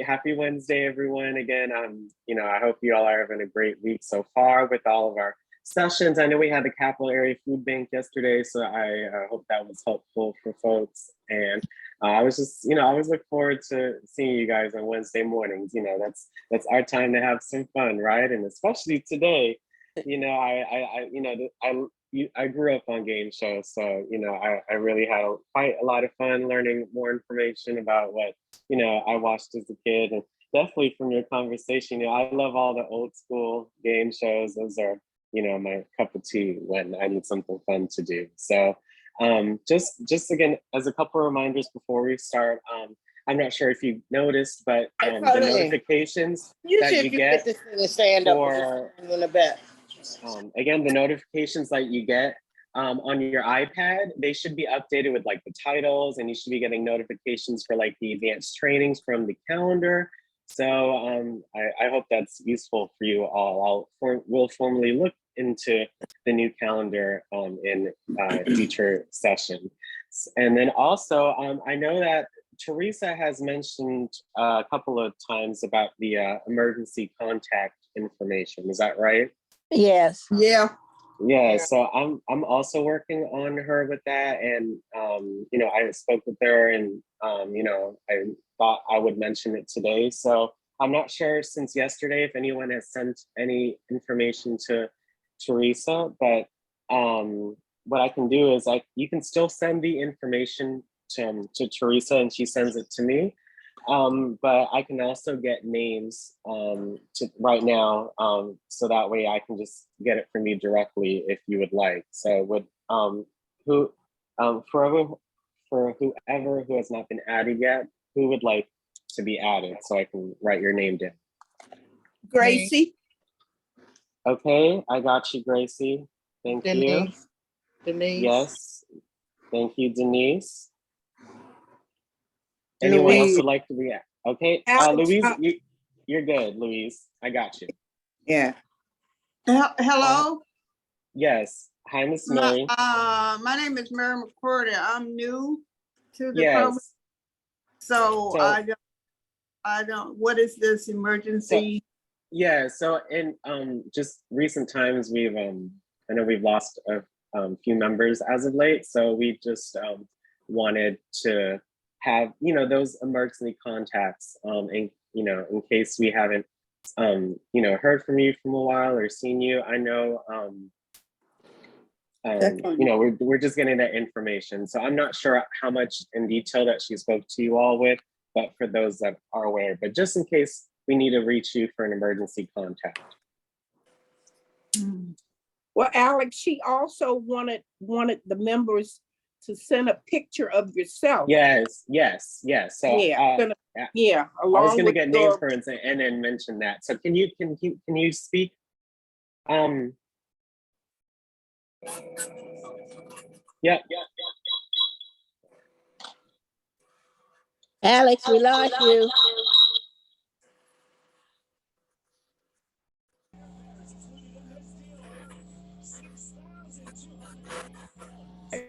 Happy Wednesday, everyone. Again, I hope you all are having a great week so far with all of our sessions. I know we had the Capital Area Food Bank yesterday, so I hope that was helpful for folks. And I was just, I always look forward to seeing you guys on Wednesday mornings. That's our time to have some fun, right? And especially today, I grew up on game shows, so I really had quite a lot of fun learning more information about what I watched as a kid, and definitely from your conversation, I love all the old school game shows. Those are my cup of tea when I need something fun to do. So just again, as a couple of reminders before we start, I'm not sure if you noticed, but the notifications that you get for again, the notifications that you get on your iPad, they should be updated with like the titles, and you should be getting notifications for like the advanced trainings from the calendar. So I hope that's useful for you all. We'll formally look into the new calendar in future session. And then also, I know that Teresa has mentioned a couple of times about the emergency contact information. Is that right? Yes. Yeah, so I'm also working on her with that, and I spoke with her, and I thought I would mention it today. So I'm not sure since yesterday if anyone has sent any information to Teresa, but what I can do is you can still send the information to Teresa, and she sends it to me. But I can also get names right now, so that way I can just get it from you directly if you would like. So for whoever who has not been added yet, who would like to be added so I can write your name down? Gracie. Okay, I got you, Gracie. Thank you. Denise. Yes, thank you, Denise. Anyone else would like to be okay? Louise, you're good, Louise. I got you. Yeah. Hello. Yes. Hi, Miss Mary. My name is Mary McCordy. I'm new to the program, so I don't. What is this emergency? So in just recent times, I know we've lost a few members as of late, so we just wanted to have those emergency contacts in case we haven't heard from you from a while or seen you. I know we're just getting that information, so I'm not sure how much in detail that she spoke to you all with, but for those that are aware, but just in case we need to reach you for an emergency contact. Well, Alex, she also wanted the members to send a picture of yourself. Yes. So I was gonna get names for and then mention that. So can you speak? Yeah. Alex, we lost you.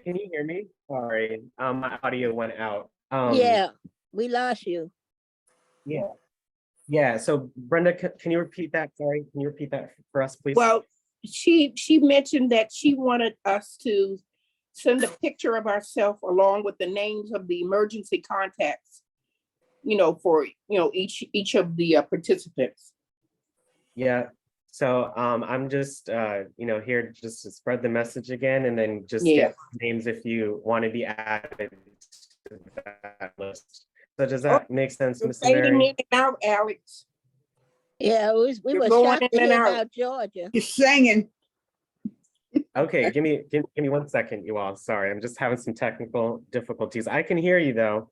Can you hear me? Sorry, my audio went out. Yeah, we lost you. Yeah. So Brenda, can you repeat that? Sorry, can you repeat that for us, please? Well, she mentioned that she wanted us to send a picture of ourselves along with the names of the emergency contacts, for each of the participants. Yeah. So I'm just here just to spread the message again, and then just get names if you want to be added to that list. So does that make sense, Ms. Mary? In and out, Alex. Yeah, we were shocked to hear about Georgia. You're singing. Okay, give me 1 second, you all. Sorry, I'm just having some technical difficulties. I can hear you though.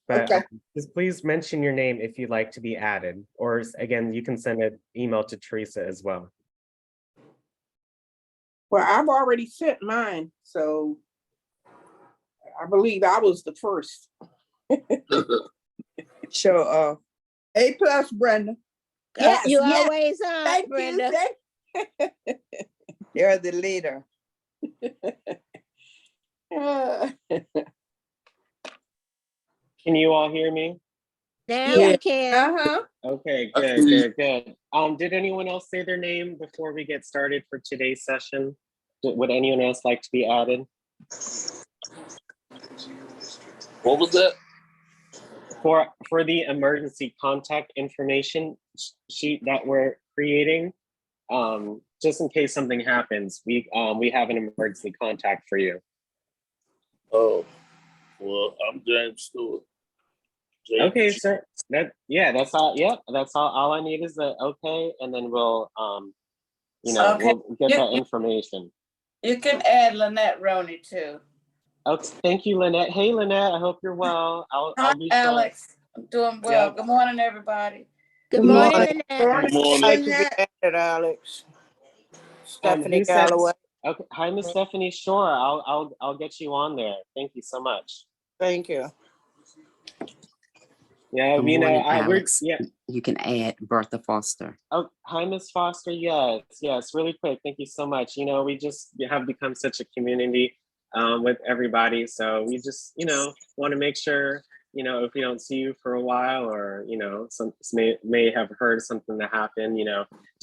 But just please mention your name if you'd like to be added. Or again, you can send an email to Teresa as well. Well, I've already sent mine, so I believe I was the first. So, A+, Brenda. Yes, you always are, Thank Brenda. You. You're the leader. Can you all hear me? Now Yeah. we can. Uh-huh. Okay, good. Did anyone else say their name before we get started for today's session? Would anyone else like to be added? What was that? For the emergency contact information sheet that we're creating, just in case something happens, we have an emergency contact for you. Oh, well, I'm James Stewart. Okay, sir. That's all. Yep, that's all. All I need is the okay, and then we'll Okay. we'll get that information. You can add Lynette Roney too. Okay, thank you, Lynette. Hey, Lynette. I hope you're well. Hi, I'll be Alex. I'm doing well. Yep. Good morning, everybody. Good Good morning, morning. Lynette. Good morning. Like to be added, Alex. Stephanie Who said? Galloway. Okay. Hi, Miss Stephanie. Sure, I'll get you on there. Thank you so much. Thank you. Yeah, Good you know, morning, we're Alex. yeah. You can add Bertha Foster. Oh, hi, Miss Foster. Yes. Really quick. Thank you so much. You know, we have become such a community with everybody. So we just, want to make sure, if we don't see you for a while, or some may have heard something that happened.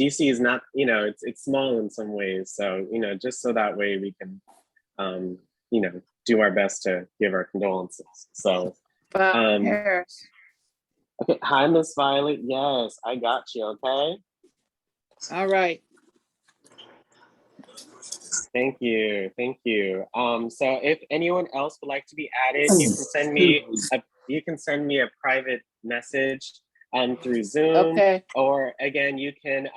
DC is not, it's small in some ways. So just so that way we can, do our best to give our condolences. So. Harris. Okay. Hi, Miss Violet. Yes, I got you. Okay. All right. Thank you. So if anyone else would like to be added, you can send me a private message through Zoom. Okay. Or again, you can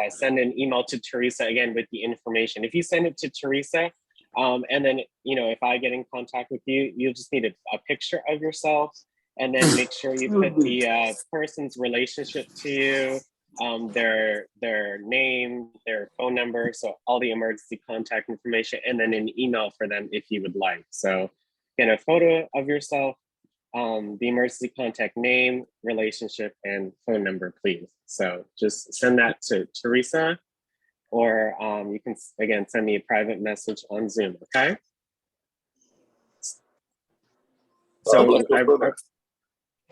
send an email to Teresa again with the information. If you send it to Teresa, and then if I get in contact with you, you'll just need a picture of yourself, and then make sure you put the person's relationship to you, their name, their phone number, so all the emergency contact information, and then an email for them if you would like. So get a photo of yourself, the emergency contact name, relationship, and phone number, please. So just send that to Teresa, or you can again send me a private message on Zoom. Okay. So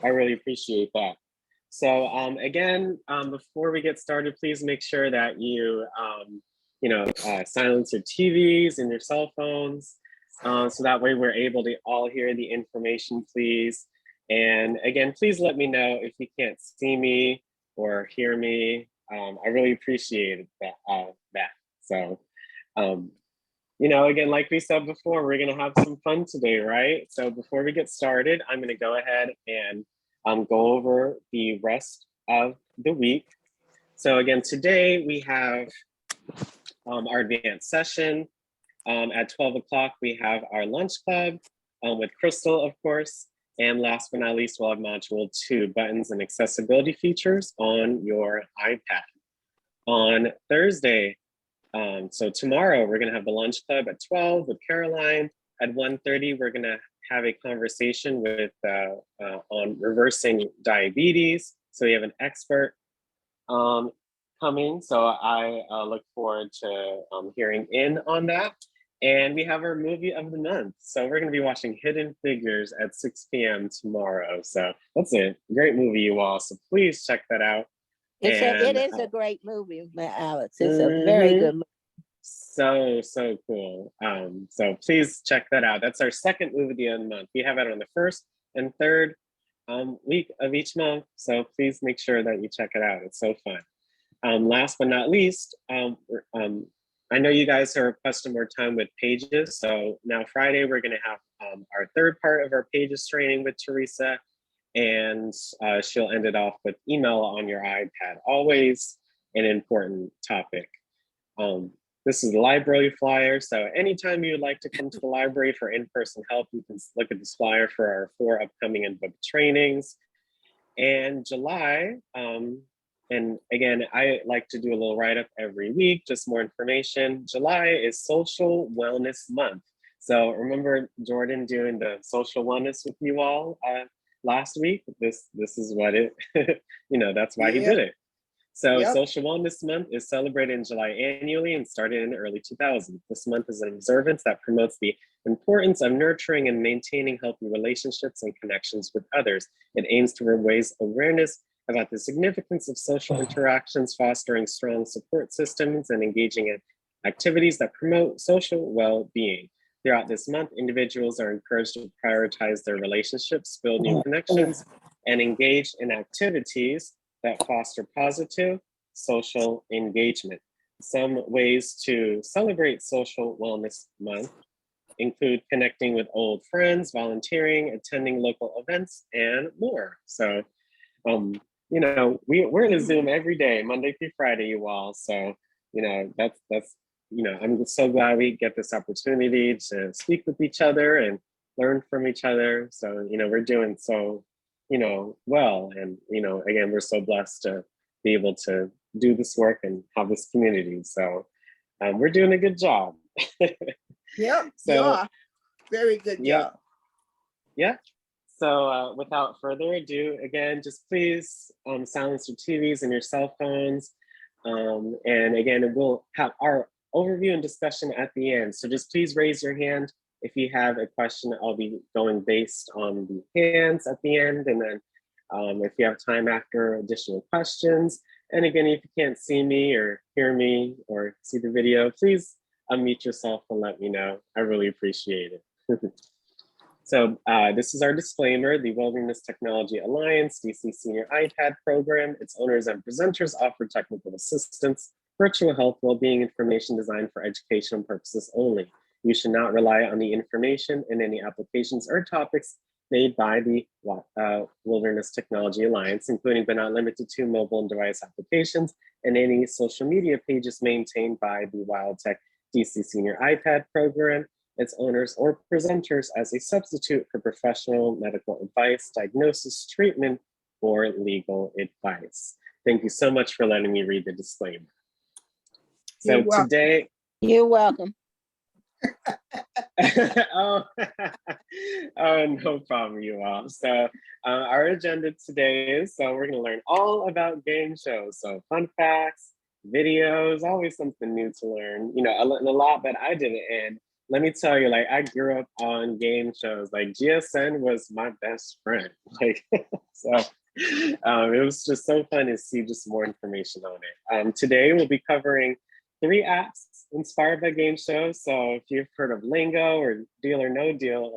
I really appreciate that. So again, before we get started, please make sure that you, silence your TVs and your cell phones, so that way we're able to all hear the information, please. And again, please let me know if you can't see me or hear me. I really appreciate that. So, again, like we said before, we're gonna have some fun today, right? So before we get started, I'm gonna go ahead and go over the rest of the week. So again, today we have our advanced session. At 12 o'clock, we have our lunch club with Crystal, of course. And last but not least, we'll have module 2, buttons and accessibility features on your iPad. On Thursday, so tomorrow, we're gonna have the lunch club at 12 with Caroline. At 1:30, we're gonna have a conversation with on reversing diabetes. So we have an expert coming. So I look forward to hearing in on that. And we have our movie of the month. So we're gonna be watching Hidden Figures at 6 p.m. tomorrow. So that's a great movie, you all. So please check that out. It is a great movie, Alex. It's a very good movie. So cool. So please check that out. That's our second movie of the month. We have it on the first and third week of each month. So please make sure that you check it out. It's so fun. Last but not least, I know you guys are requesting more time with Pages. So now Friday, we're gonna have our third part of our Pages training with Teresa, and she'll end it off with email on your iPad. Always an important topic. This is the library flyer. So anytime you'd like to come to the library for in-person help, you can look at this flyer for our 4 upcoming and book trainings. And July, and again, I like to do a little write-up every week, just more information. July is Social Wellness Month. So remember Jordan doing the social wellness with you all last week? This is what it, that's why he did it. So Social Wellness Month is celebrated in July annually and started in the early 2000s. This month is an observance that promotes the importance of nurturing and maintaining healthy relationships and connections with others. It aims to raise awareness about the significance of social interactions, fostering strong support systems, and engaging in activities that promote social well-being. Throughout this month, individuals are encouraged to prioritize their relationships, build new connections, and engage in activities that foster positive social engagement. Some ways to celebrate Social Wellness Month include connecting with old friends, volunteering, attending local events, and more. So, you know, we're in a Zoom every day, Monday through Friday, you all. So, you know, that's you know, I'm so glad we get this opportunity to speak with each other and learn from each other. So, you know, we're doing so, you know, well. And, you know, again, we're so blessed to be able to do this work and have this community. So we're doing a good job. Yep, So, you are. Very good yeah. job. Yeah. So without further ado, again, just please silence your TVs and your cell phones. And again, we'll have our overview and discussion at the end. So just please raise your hand if you have a question. I'll be going based on the hands at the end. And then if you have time after, additional questions. And again, if you can't see me or hear me or see the video, please unmute yourself and let me know. I really appreciate it. So this is our disclaimer. The Wilderness Technology Alliance DC Senior iPad program, its owners and presenters offer technical assistance, virtual health, well-being information designed for educational purposes only. You should not rely on the information in any applications or topics made by the Wilderness Technology Alliance, including but not limited to mobile and device applications and any social media pages maintained by the WildTech DC Senior iPad program, its owners or presenters as a substitute for professional medical advice, diagnosis, treatment, or legal advice. Thank you so much for letting me read the disclaimer. So You're welcome. today, You're welcome. oh, oh, no problem, you all. So our agenda today is, so we're gonna learn all about game shows. So fun facts, videos, always something new to learn, you know, a lot that I didn't. And let me tell you, like, I grew up on game shows. Like GSN was my best friend. Like, so it was just so fun to see just more information on it. Today we'll be covering 3 apps inspired by game shows. So if you've heard of Lingo or Deal or No Deal,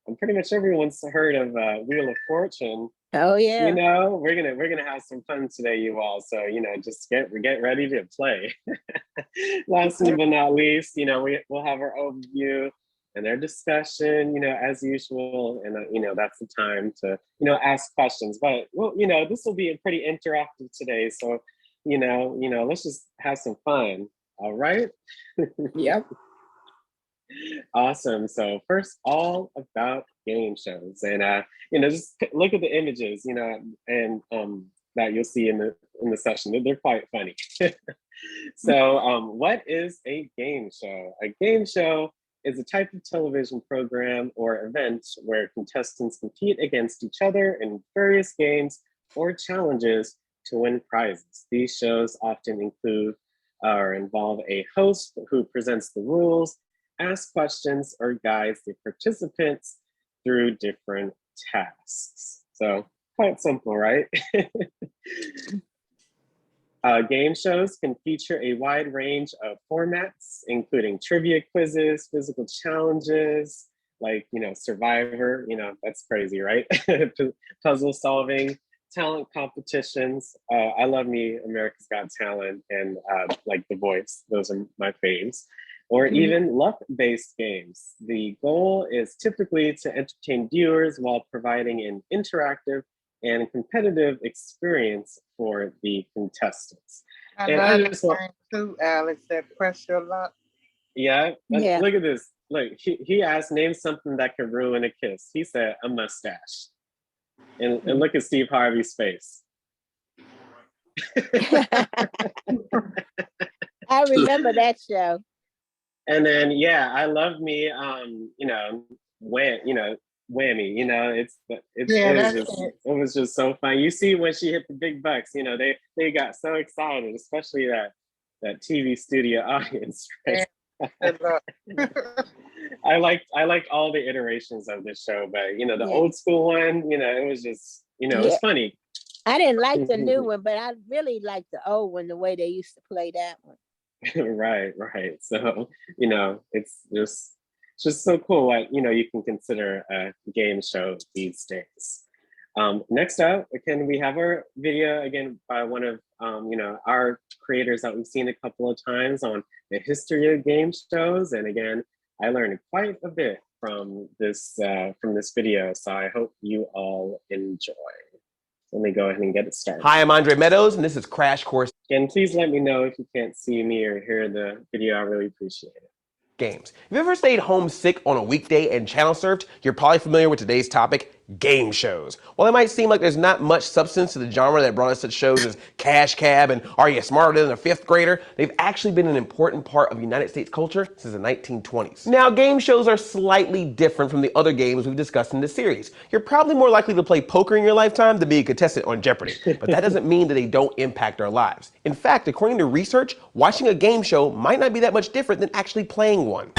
and pretty much everyone's heard of Wheel of Fortune. Oh yeah. You know, we're gonna have some fun today, you all. So you know, just get ready to play. Last but not least, you know, we'll have our overview and their discussion, you know, as usual, and you know, that's the time to, you know, ask questions. But well, you know, this will be pretty interactive today. So you know, let's just have some fun. All right. Yep. Awesome. So first, all about game shows, and you know, just look at the images, you know, and that you'll see in the session. They're quite funny. So, what is a game show? A game show is a type of television program or event where contestants compete against each other in various games or challenges to win prizes. These shows often include or involve a host who presents the rules, asks questions, or guides the participants through different tasks. So quite simple, right? Game shows can feature a wide range of formats, including trivia quizzes, physical challenges, like, you know, Survivor, you know, that's crazy, right? Puzzle solving, talent competitions. I love me America's Got Talent and like The Voice. Those are my faves. Or even luck-based games. The goal is typically to entertain viewers while providing an interactive and competitive experience for the contestants. I And love just want, that too, Alex, that pressure luck. yeah, Yeah. look at this. Look, he asked, name something that could ruin a kiss. He said, a mustache. And look at Steve Harvey's face. I remember that show. And then, yeah, I love me, you know, Whammy, you know, it was just so fun. You see when she hit the big bucks, you know, they got so excited, especially that TV studio audience, right? Good luck. I liked all the iterations of the show, but you know, the Yeah. old school one, you know, it was just, you know, it was Yeah. funny. I didn't like the new one, but I really liked the old one, the way they used to play that one. Right, right. So, you know, it's just so cool what, you know, you can consider a game show these days. Next up, again, we have our video again by one of you know, our creators that we've seen a couple of times on the history of game shows. And again, I learned quite a bit from this video. So I hope you all enjoy. Let me go ahead and get it started. Hi, I'm Andre Meadows, and this is Crash Course And please let me know if you can't see me or hear the video. I really appreciate it. Games. If you ever stayed home sick on a weekday and channel surfed, you're probably familiar with today's topic, game shows. While it might seem like there's not much substance to the genre that brought us such shows as Cash Cab and Are You Smarter Than a Fifth Grader, they've actually been an important part of United States culture since the 1920s. Now, game shows are slightly different from the other games we've discussed in this series. You're probably more likely to play poker in your lifetime than be a contestant on Jeopardy, but that doesn't mean that they don't impact our lives. In fact, according to research, watching a game show might not be that much different than actually playing one.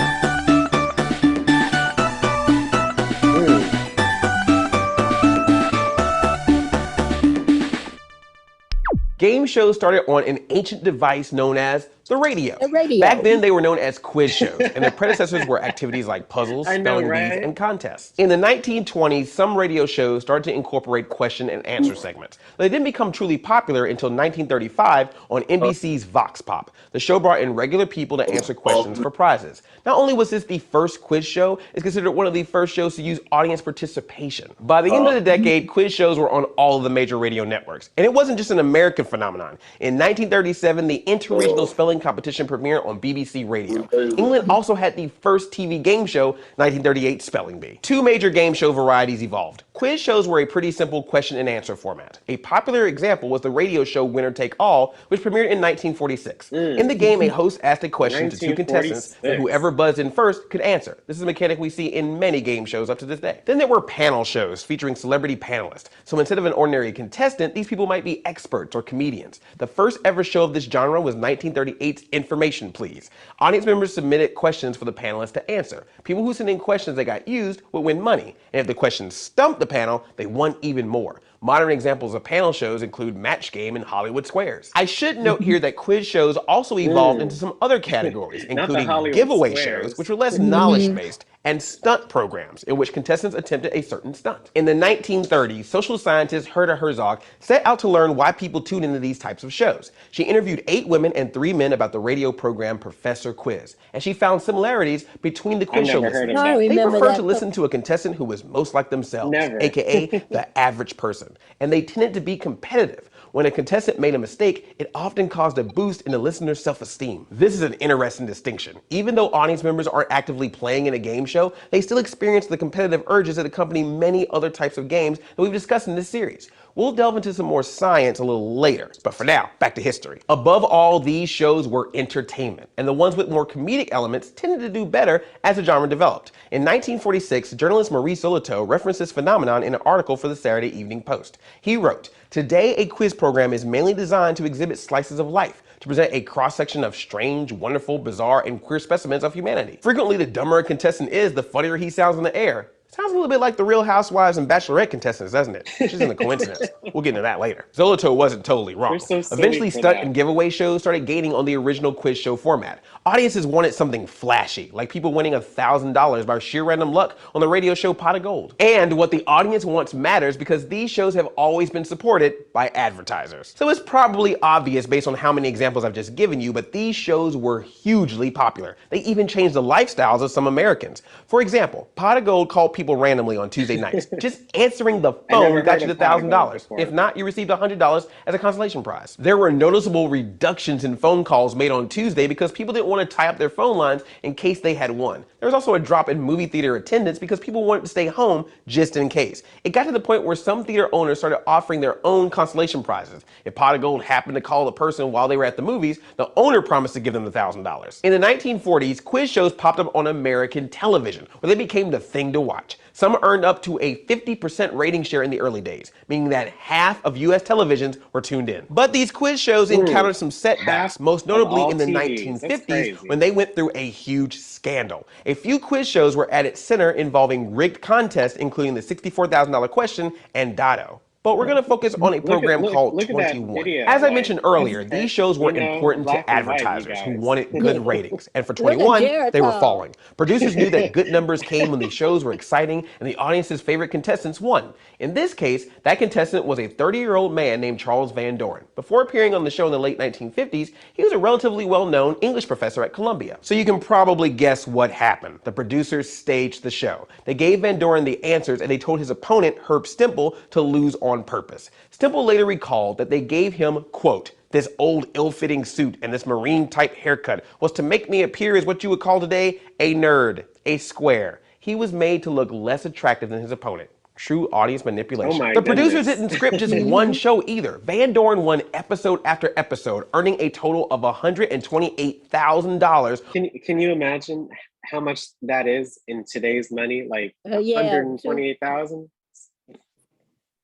Game shows started on an ancient device known as the radio. The radio. Back then, they were known as quiz shows, and their predecessors were activities like puzzles, I know, spelling right? bees, and contests. In the 1920s, some radio shows started to incorporate question and answer segments. But they didn't become truly popular until 1935 on NBC's Vox Pop. The show brought in regular people to answer questions for prizes. Not only was this the first quiz show, it's considered one of the first shows to use audience participation. By the end of the decade, quiz shows were on all of the major radio networks. And it wasn't just an American phenomenon. In 1937, the interregional spelling competition premiered on BBC Radio. England also had the first TV game show, 1938 Spelling Bee. Two major game show varieties evolved. Quiz shows were a pretty simple question and answer format. A popular example was the radio show Winner Take All, which premiered in 1946. In the game, a host asked a question to two contestants, and whoever buzzed in first could answer. This is a mechanic we see in many game shows up to this day. Then there were panel shows featuring celebrity panelists. So instead of an ordinary contestant, these people might be experts or comedians. The first ever show of this genre was 1938's Information Please. Audience members submitted questions for the panelists to answer. People who sent in questions that got used would win money. And if the questions stumped the panel, they won even more. Modern examples of panel shows include Match Game and Hollywood Squares. I should note here that quiz shows also evolved into some other categories, including giveaway shows, which were less knowledge-based, and stunt programs, in which contestants attempted a certain stunt. In the 1930s, social scientist Herta Herzog set out to learn why people tune into these types of shows. She interviewed 8 women and 3 men about the radio program Professor Quiz, and she found similarities between the quiz show listeners. They preferred to listen to a contestant who was most like themselves, aka the average person. And they tended to be competitive. When a contestant made a mistake, it often caused a boost in the listener's self-esteem. This is an interesting distinction. Even though audience members aren't actively playing in a game show, they still experience the competitive urges that accompany many other types of games that we've discussed in this series. We'll delve into some more science a little later, but for now, back to history. Above all, these shows were entertainment, and the ones with more comedic elements tended to do better as the genre developed. In 1946, journalist Maurice Zolotow referenced this phenomenon in an article for the Saturday Evening Post. He wrote, "Today, a quiz program is mainly designed to exhibit slices of life, to present a cross-section of strange, wonderful, bizarre, and queer specimens of humanity. Frequently, the dumber a contestant is, the funnier he sounds in the air. Sounds a little bit like the Real Housewives and Bachelorette contestants, doesn't it? Which isn't a coincidence. We'll get into that later." Zolotow wasn't totally wrong. Eventually, stunt and giveaway shows started gaining on the original quiz show format. Audiences wanted something flashy, like people winning $1,000 by sheer random luck on the radio show Pot of Gold. And what the audience wants matters because these shows have always been supported by advertisers. So it's probably obvious based on how many examples I've just given you, but these shows were hugely popular. They even changed the lifestyles of some Americans. For example, Pot of Gold called people randomly on Tuesday nights. Just answering the phone got you the $1,000. If not, you received $100 as a consolation prize. There were noticeable reductions in phone calls made on Tuesday because people didn't want to tie up their phone lines in case they had won. There was also a drop in movie theater attendance because people wanted to stay home just in case. It got to the point where some theater owners started offering their own consolation prizes. If Pot of Gold happened to call the person while they were at the movies, the owner promised to give them the $1,000. In the 1940s, quiz shows popped up on American television, where they became the thing to watch. watch. Some earned up to a 50% rating share in the early days, meaning that half of US televisions were tuned in. But these quiz shows encountered some setbacks, Half most of notably all in the TVs. That's 1950s crazy. when they went through a huge scandal. A few quiz shows were at its center involving rigged contests, including the $64,000 question and Dotto. But we're going to focus on a program called Look at that 21. video. As I like, mentioned that's earlier, these shows were important black to and white, you advertisers who guys. wanted good ratings. And for Look at 21, they were Jericho. falling. Producers knew that good numbers came when the shows were exciting and the audience's favorite contestants won. In this case, that contestant was a 30-year-old man named Charles Van Doren. Before appearing on the show in the late 1950s, he was a relatively well-known English professor at Columbia. So you can probably guess what happened. The producers staged the show. They gave Van Doren the answers and they told his opponent, Herb Stemple, to lose on purpose. Stemple later recalled that they gave him, quote, "This old ill-fitting suit and this marine-type haircut was to make me appear as what you would call today a nerd, a square. He was made to look less attractive than his opponent." True audience manipulation. Oh my The producers goodness. didn't script just one show either. Van Doren won episode after episode, earning a total of $128,000. Can you imagine how much that is in today's money? Like Yeah, 128,000?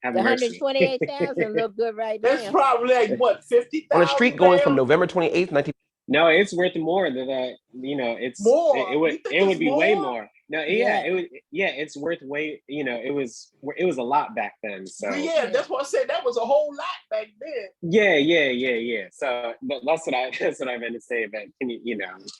Have the mercy. 128,000 look good right That's now. probably like what, 50,000? On a streak going from November 28th, 19... No, it's worth more than that. You know, it's More? It You would think it would it's be way more? more. No, Yeah. it's worth way. You know, it was a lot back then. So Yeah, that's what I said. That was a whole lot back then. yeah. So that's what I meant to say. But can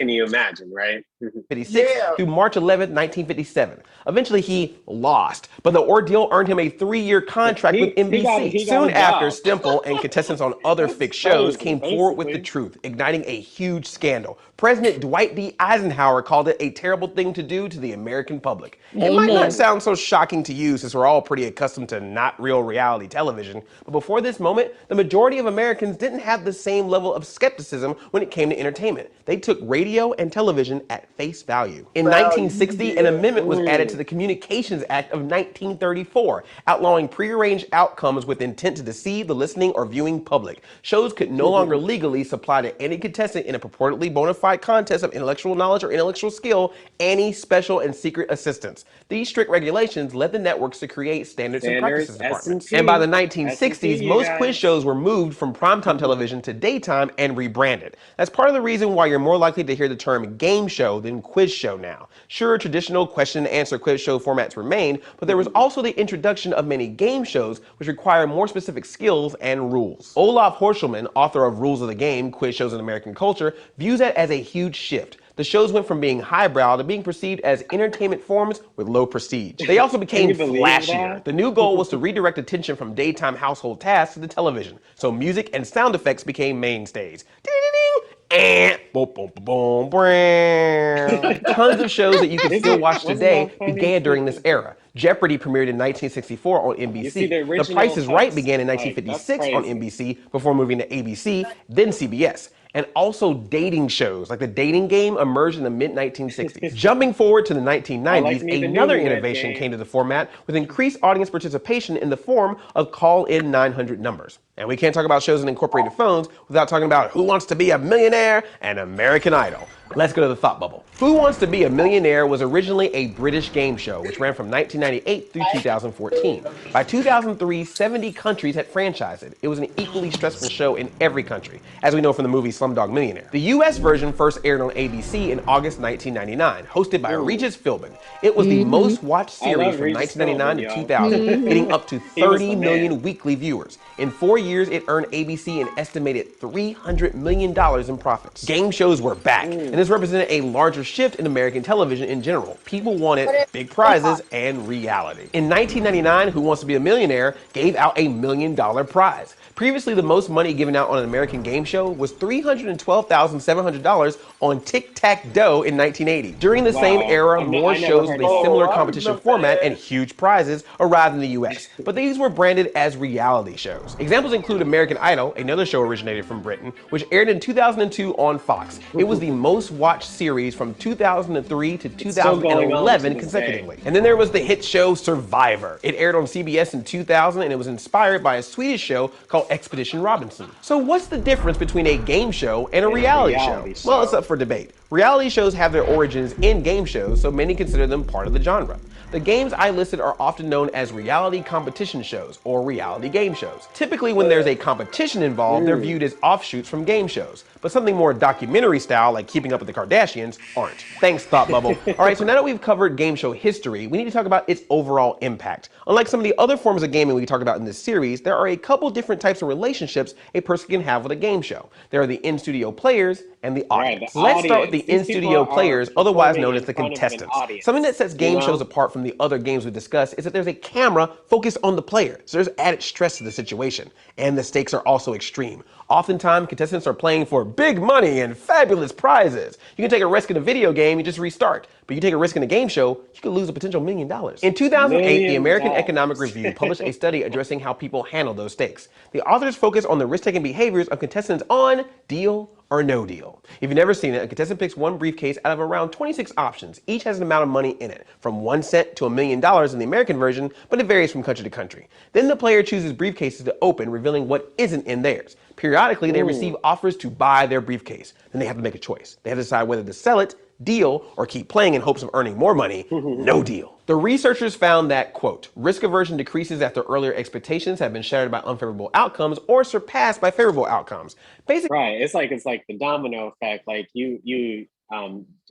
you imagine, right? 1956 Yeah. through March 11th, 1957. Eventually, he lost, but the ordeal earned him a 3-year contract He- with NBC. he got a Soon after, job. Stemple and contestants on other fixed shows crazy, came forward with the basically. truth, igniting a huge scandal. President Dwight D. Eisenhower called it a terrible thing to do to the American public. It might Amen. not sound so shocking to you since we're all pretty accustomed to not real reality television, but before this moment, the majority of Americans didn't have the same level of skepticism when it came to entertainment. They took radio and television at face value. In 1960, an amendment was added to the Communications Act of 1934, outlawing prearranged outcomes with intent to deceive the listening or viewing public. Shows could no longer legally supply to any contestant in a purportedly bona fide contest of intellectual knowledge or intellectual skill any special and secret assistance. These strict regulations led the networks to create standards and practices departments. S&P. And by the 1960s, you most guys. quiz shows were moved from primetime television to daytime and rebranded. That's part of the reason why you're more likely to hear the term game show than quiz show now. Sure, traditional question and answer quiz show formats remained, but there was also the introduction of many game shows which require more specific skills and rules. Olaf Horschelman, author of Rules of the Game, Quiz Shows in American Culture, views that as a huge shift. The shows went from being highbrow to being perceived as entertainment forms with low prestige. They also became you believe flashier. that? The new goal was to redirect attention from daytime household tasks to the television, so music and sound effects became mainstays. Ding-ding-ding, and boom, boom, boom, boom, boom. Tons of shows that you can still watch Wasn't today that funny? began during this era. Jeopardy premiered in 1964 on NBC. You see the The original Price is Right cuts? began in Like, 1956 that's on crazy. NBC before moving to ABC, then CBS. And also dating shows, like The Dating Game emerged in the mid-1960s. Jumping forward to the 1990s, Me the another Newlywed innovation Game. came to the format with increased audience participation in the form of call-in 900 numbers. And we can't talk about shows and incorporated phones without talking about Who Wants to Be a Millionaire and American Idol. Let's go to the thought bubble. Who Wants to Be a Millionaire was originally a British game show, which ran from 1998 through 2014. By 2003, 70 countries had franchised it. It was an equally stressful show in every country, as we know from the movie Slumdog Millionaire. The US version first aired on ABC in August 1999, hosted by Regis Philbin. It was the most watched I series love from Regis 1999 to Philbin, 2000, hitting up to He was 30 the million man. weekly viewers. In 4 years, it earned ABC an estimated $300 million in profits. Game shows were back, and this represented a larger shift in American television in general. People wanted big prizes and reality. In 1999, Who Wants to Be a Millionaire gave out a $1 million prize. Previously, the most money given out on an American game show was $312,700 on Tic-Tac-Dough in 1980. During the same era, more I never shows heard with a of similar that. competition remember format that. and huge prizes arrived in the US, but these were branded as reality shows. Examples include American Idol, another show originated from Britain, which aired in 2002 on Fox. It was the most watched series from 2003 to still going on to 2011 this consecutively. day. And then there was the hit show Survivor. It aired on CBS in 2000 and it was inspired by a Swedish show called Expedition Robinson. So what's the difference between a game show and a reality show? Well, it's up for debate. Reality shows have their origins in game shows, so many consider them part of the genre. The games I listed are often known as reality competition shows or reality game shows. Typically, when there's a competition involved, they're viewed as offshoots from game shows. But something more documentary style, like Keeping Up with the Kardashians, aren't. Thanks, Thought Bubble. All right, so now that we've covered game show history, we need to talk about its overall impact. Unlike some of the other forms of gaming we talked about in this series, there are a couple different types of relationships a person can have with a game show. There are the in-studio players and the audience. the Let's start with the audience. These in-studio people are players, otherwise known performing as the in front of an contestants. audience, Something that sets game you know? shows apart from the other games we discussed is that there's a camera focused on the player, so there's added stress to the situation. And the stakes are also extreme. Oftentimes, contestants are playing for big money and fabulous prizes. You can take a risk in a video game, you just restart. But you take a risk in a game show, you could lose a potential $1 million. In 2008, the American Economic Review published a study addressing how people handle those stakes. The authors focus on the risk-taking behaviors of contestants on Deal or No Deal. If you've never seen it, a contestant picks one briefcase out of around 26 options. Each has an amount of money in it, from 1 cent to $1 million in the American version, but it varies from country to country. Then the player chooses briefcases to open, revealing what isn't in theirs. Periodically, they receive offers to buy their briefcase. Then they have to make a choice. They have to decide whether to sell it, deal, or keep playing in hopes of earning more money. No deal. The researchers found that, quote, risk aversion decreases after earlier expectations have been shattered by unfavorable outcomes or surpassed by favorable outcomes. Basically, Right. It's like the domino effect. Like you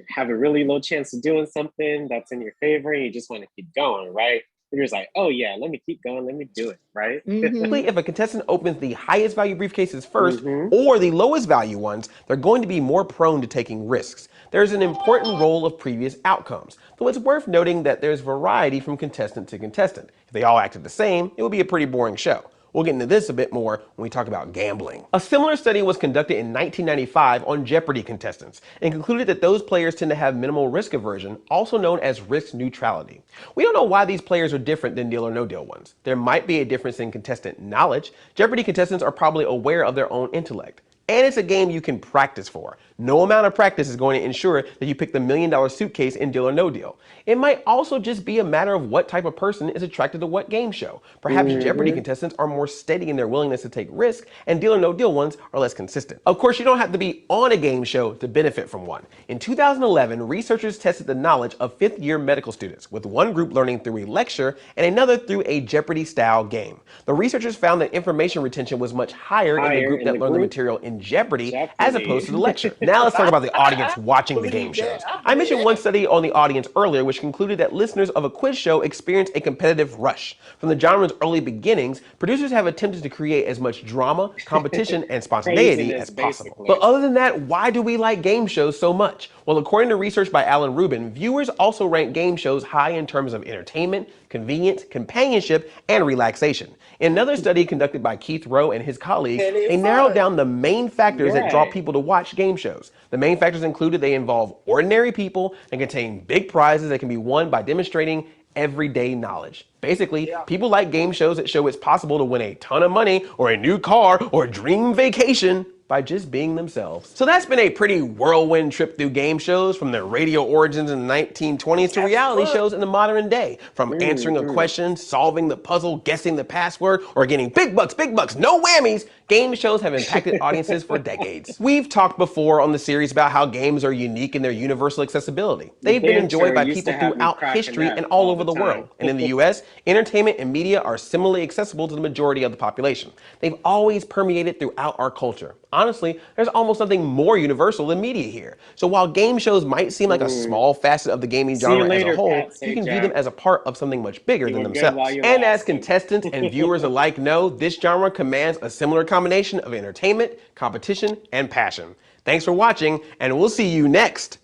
have a really low chance of doing something that's in your favor and you just want to keep going, right? You're just like, oh yeah, let me keep going, let me do it, right? if a contestant opens the highest value briefcases first or the lowest value ones, they're going to be more prone to taking risks. There's an important role of previous outcomes, though it's worth noting that there's variety from contestant to contestant. If they all acted the same, it would be a pretty boring show. We'll get into this a bit more when we talk about gambling. A similar study was conducted in 1995 on Jeopardy contestants and concluded that those players tend to have minimal risk aversion, also known as risk neutrality. We don't know why these players are different than Deal or No Deal ones. There might be a difference in contestant knowledge. Jeopardy contestants are probably aware of their own intellect. And it's a game you can practice for. No amount of practice is going to ensure that you pick the $1 million suitcase in Deal or No Deal. It might also just be a matter of what type of person is attracted to what game show. Perhaps Jeopardy contestants are more steady in their willingness to take risk, and Deal or No Deal ones are less consistent. Of course, you don't have to be on a game show to benefit from one. In 2011, researchers tested the knowledge of fifth-year medical students, with one group learning through a lecture and another through a Jeopardy-style game. The researchers found that information retention was much higher in the group that learned the material in Jeopardy as opposed to the lecture. Now let's talk about the audience watching the game shows. I mentioned one study on the audience earlier, which concluded that listeners of a quiz show experience a competitive rush. From the genre's early beginnings, producers have attempted to create as much drama, competition, and spontaneity as possible. But other than that, why do we like game shows so much? Well, according to research by Alan Rubin, viewers also rank game shows high in terms of entertainment, convenience, companionship, and relaxation. In another study conducted by Keith Rowe and his colleagues, they narrowed down the main factors that draw people to watch game shows. The main factors included they involve ordinary people and contain big prizes that can be won by demonstrating everyday knowledge. Basically, people like game shows that show it's possible to win a ton of money or a new car or a dream vacation by just being themselves. So that's been a pretty whirlwind trip through game shows, from their radio origins in the 1920s to reality shows in the modern day. From answering a question, solving the puzzle, guessing the password, or getting big bucks, no whammies, game shows have impacted audiences for decades. We've talked before on the series about how games are unique in their universal accessibility. They've been enjoyed by people throughout history and all over the world. And in the US, entertainment and media are similarly accessible to the majority of the population. They've always permeated throughout our culture. Honestly, there's almost nothing more universal than media here. So while game shows might seem like a small facet of the gaming genre as a whole, you can view them as a part of something much bigger than themselves. And as contestants and viewers alike know, this genre commands a similar combination of entertainment, competition, and passion. Thanks for watching, and we'll see you next.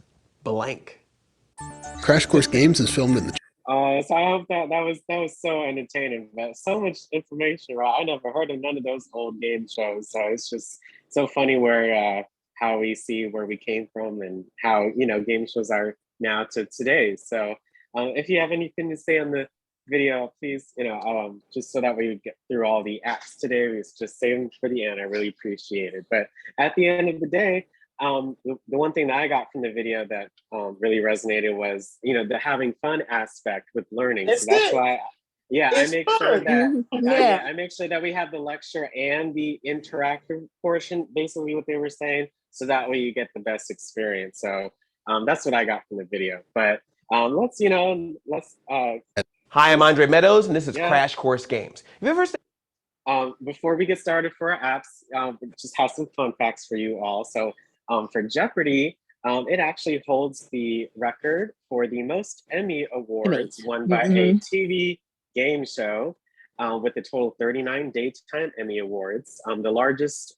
Blank. Crash Course Games is filmed in the so I hope that was so entertaining. But so much information, right? I never heard of none of those old game shows. So it's just so funny where how we see where we came from and how game shows are now to today. So if you have anything to say on the video, please, just so that we get through all the apps today. We just save them for the end. I really appreciate it. But at the end of the day, the one thing that I got from the video that really resonated was, the having fun aspect with learning. That's so that's it. why, I It's make fun. sure that Yeah. I make sure that we have the lecture and the interactive portion, basically what they were saying, so that way you get the best experience. So that's what I got from the video. But let's. Hi, I'm Andre Meadows, and this is Yeah. Crash Course Games. Have you ever Before we get started for our apps, just have some fun facts for you all. So for Jeopardy, it actually holds the record for the most Emmy Awards won by a TV game show with a total of 39 daytime Emmy Awards. The largest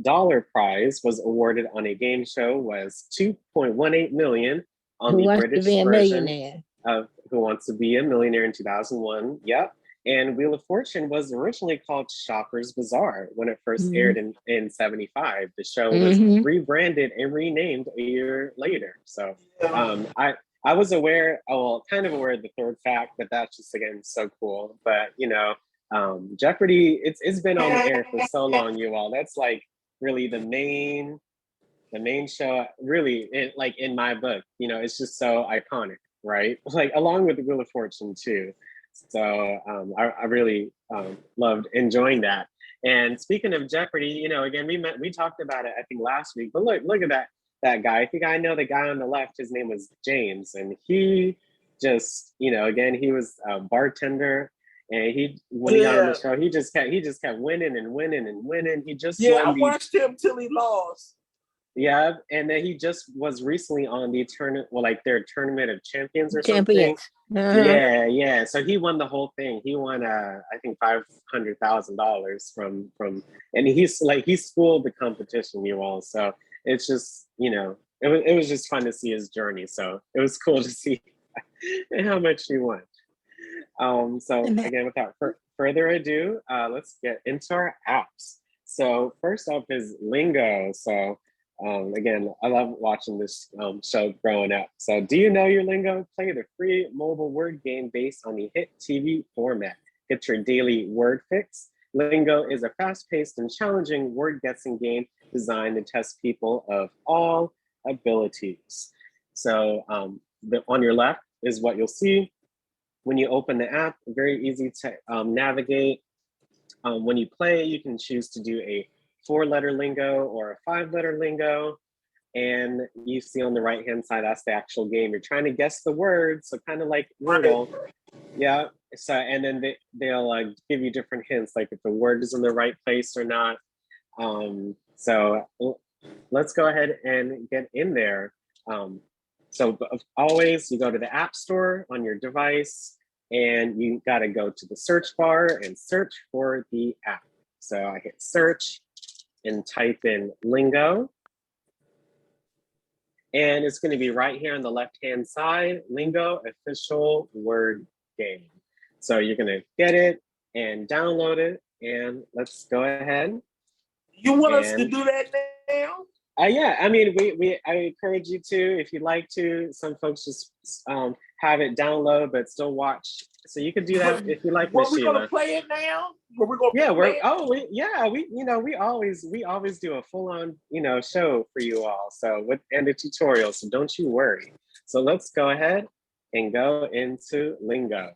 dollar prize was awarded on a game show was $2.18 million on the British version of Who Wants to Be a Millionaire in 2001. Yep. And Wheel of Fortune was originally called Shopper's Bazaar when it first aired in 75. The show was rebranded and renamed a year later. So I was aware, kind of aware of the third fact, but that's just, again, so cool. But, Jeopardy, it's been on the air for so long, you all. That's like really the main show, really, in my book. It's just so iconic, right? Like, along with the Wheel of Fortune, too. So I really loved enjoying that. And speaking of Jeopardy, again, we talked about it, I think, last week. But look at that guy. I think I know the guy on the left. His name was James, and he just, again, he was a bartender. And when he got on the show, he just kept winning and winning and winning. He just I watched him till he lost. Yeah, and then he just was recently on the tournament, their Tournament of Champions or something. Yeah. So he won the whole thing. He won, I think, $500,000 from, and he schooled the competition, you all. So it's just, it was just fun to see his journey. So it was cool to see how much he won. So again, without further ado, let's get into our apps. So first up is Lingo. So again, I love watching this show growing up. So do you know your Lingo? Play the free mobile word game based on the hit TV format. Get your daily word fix. Lingo is a fast-paced and challenging word-guessing game designed to test people of all abilities. So on your left is what you'll see. When you open the app, very easy to navigate. When you play, you can choose to do a 4-letter lingo or a 5-letter lingo. And you see on the right-hand side, that's the actual game. You're trying to guess the word, so kind of like Wordle. Yeah, so, and then they'll give you different hints, like if the word is in the right place or not. So let's go ahead and get in there. So always, you go to the App Store on your device, and you gotta go to the search bar and search for the app. So I hit search and type in Lingo. And it's gonna be right here on the left-hand side, Lingo Official Word Game. So you're gonna get it and download it, and let's go ahead. You want us to do that now? Yeah, I mean, I encourage you to, if you'd like to. Some folks just have it download, but still watch. So you could do that if you like. We're gonna play it now. We always do a full-on show for you all. So and the tutorial. So don't you worry. So let's go ahead and go into Lingo.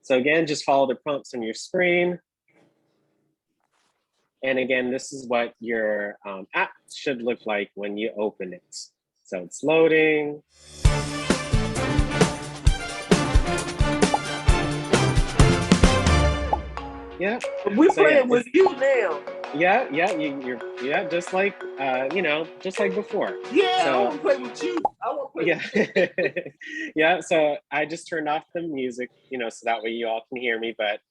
So again, just follow the prompts on your screen. And again, this is what your app should look like when you open it. So it's loading. Yeah. We're playing with you now. Yeah, just like just like before. Yeah, so, I want to play with you. I want to play with you. Yeah, so I just turned off the music, so that way you all can hear me. But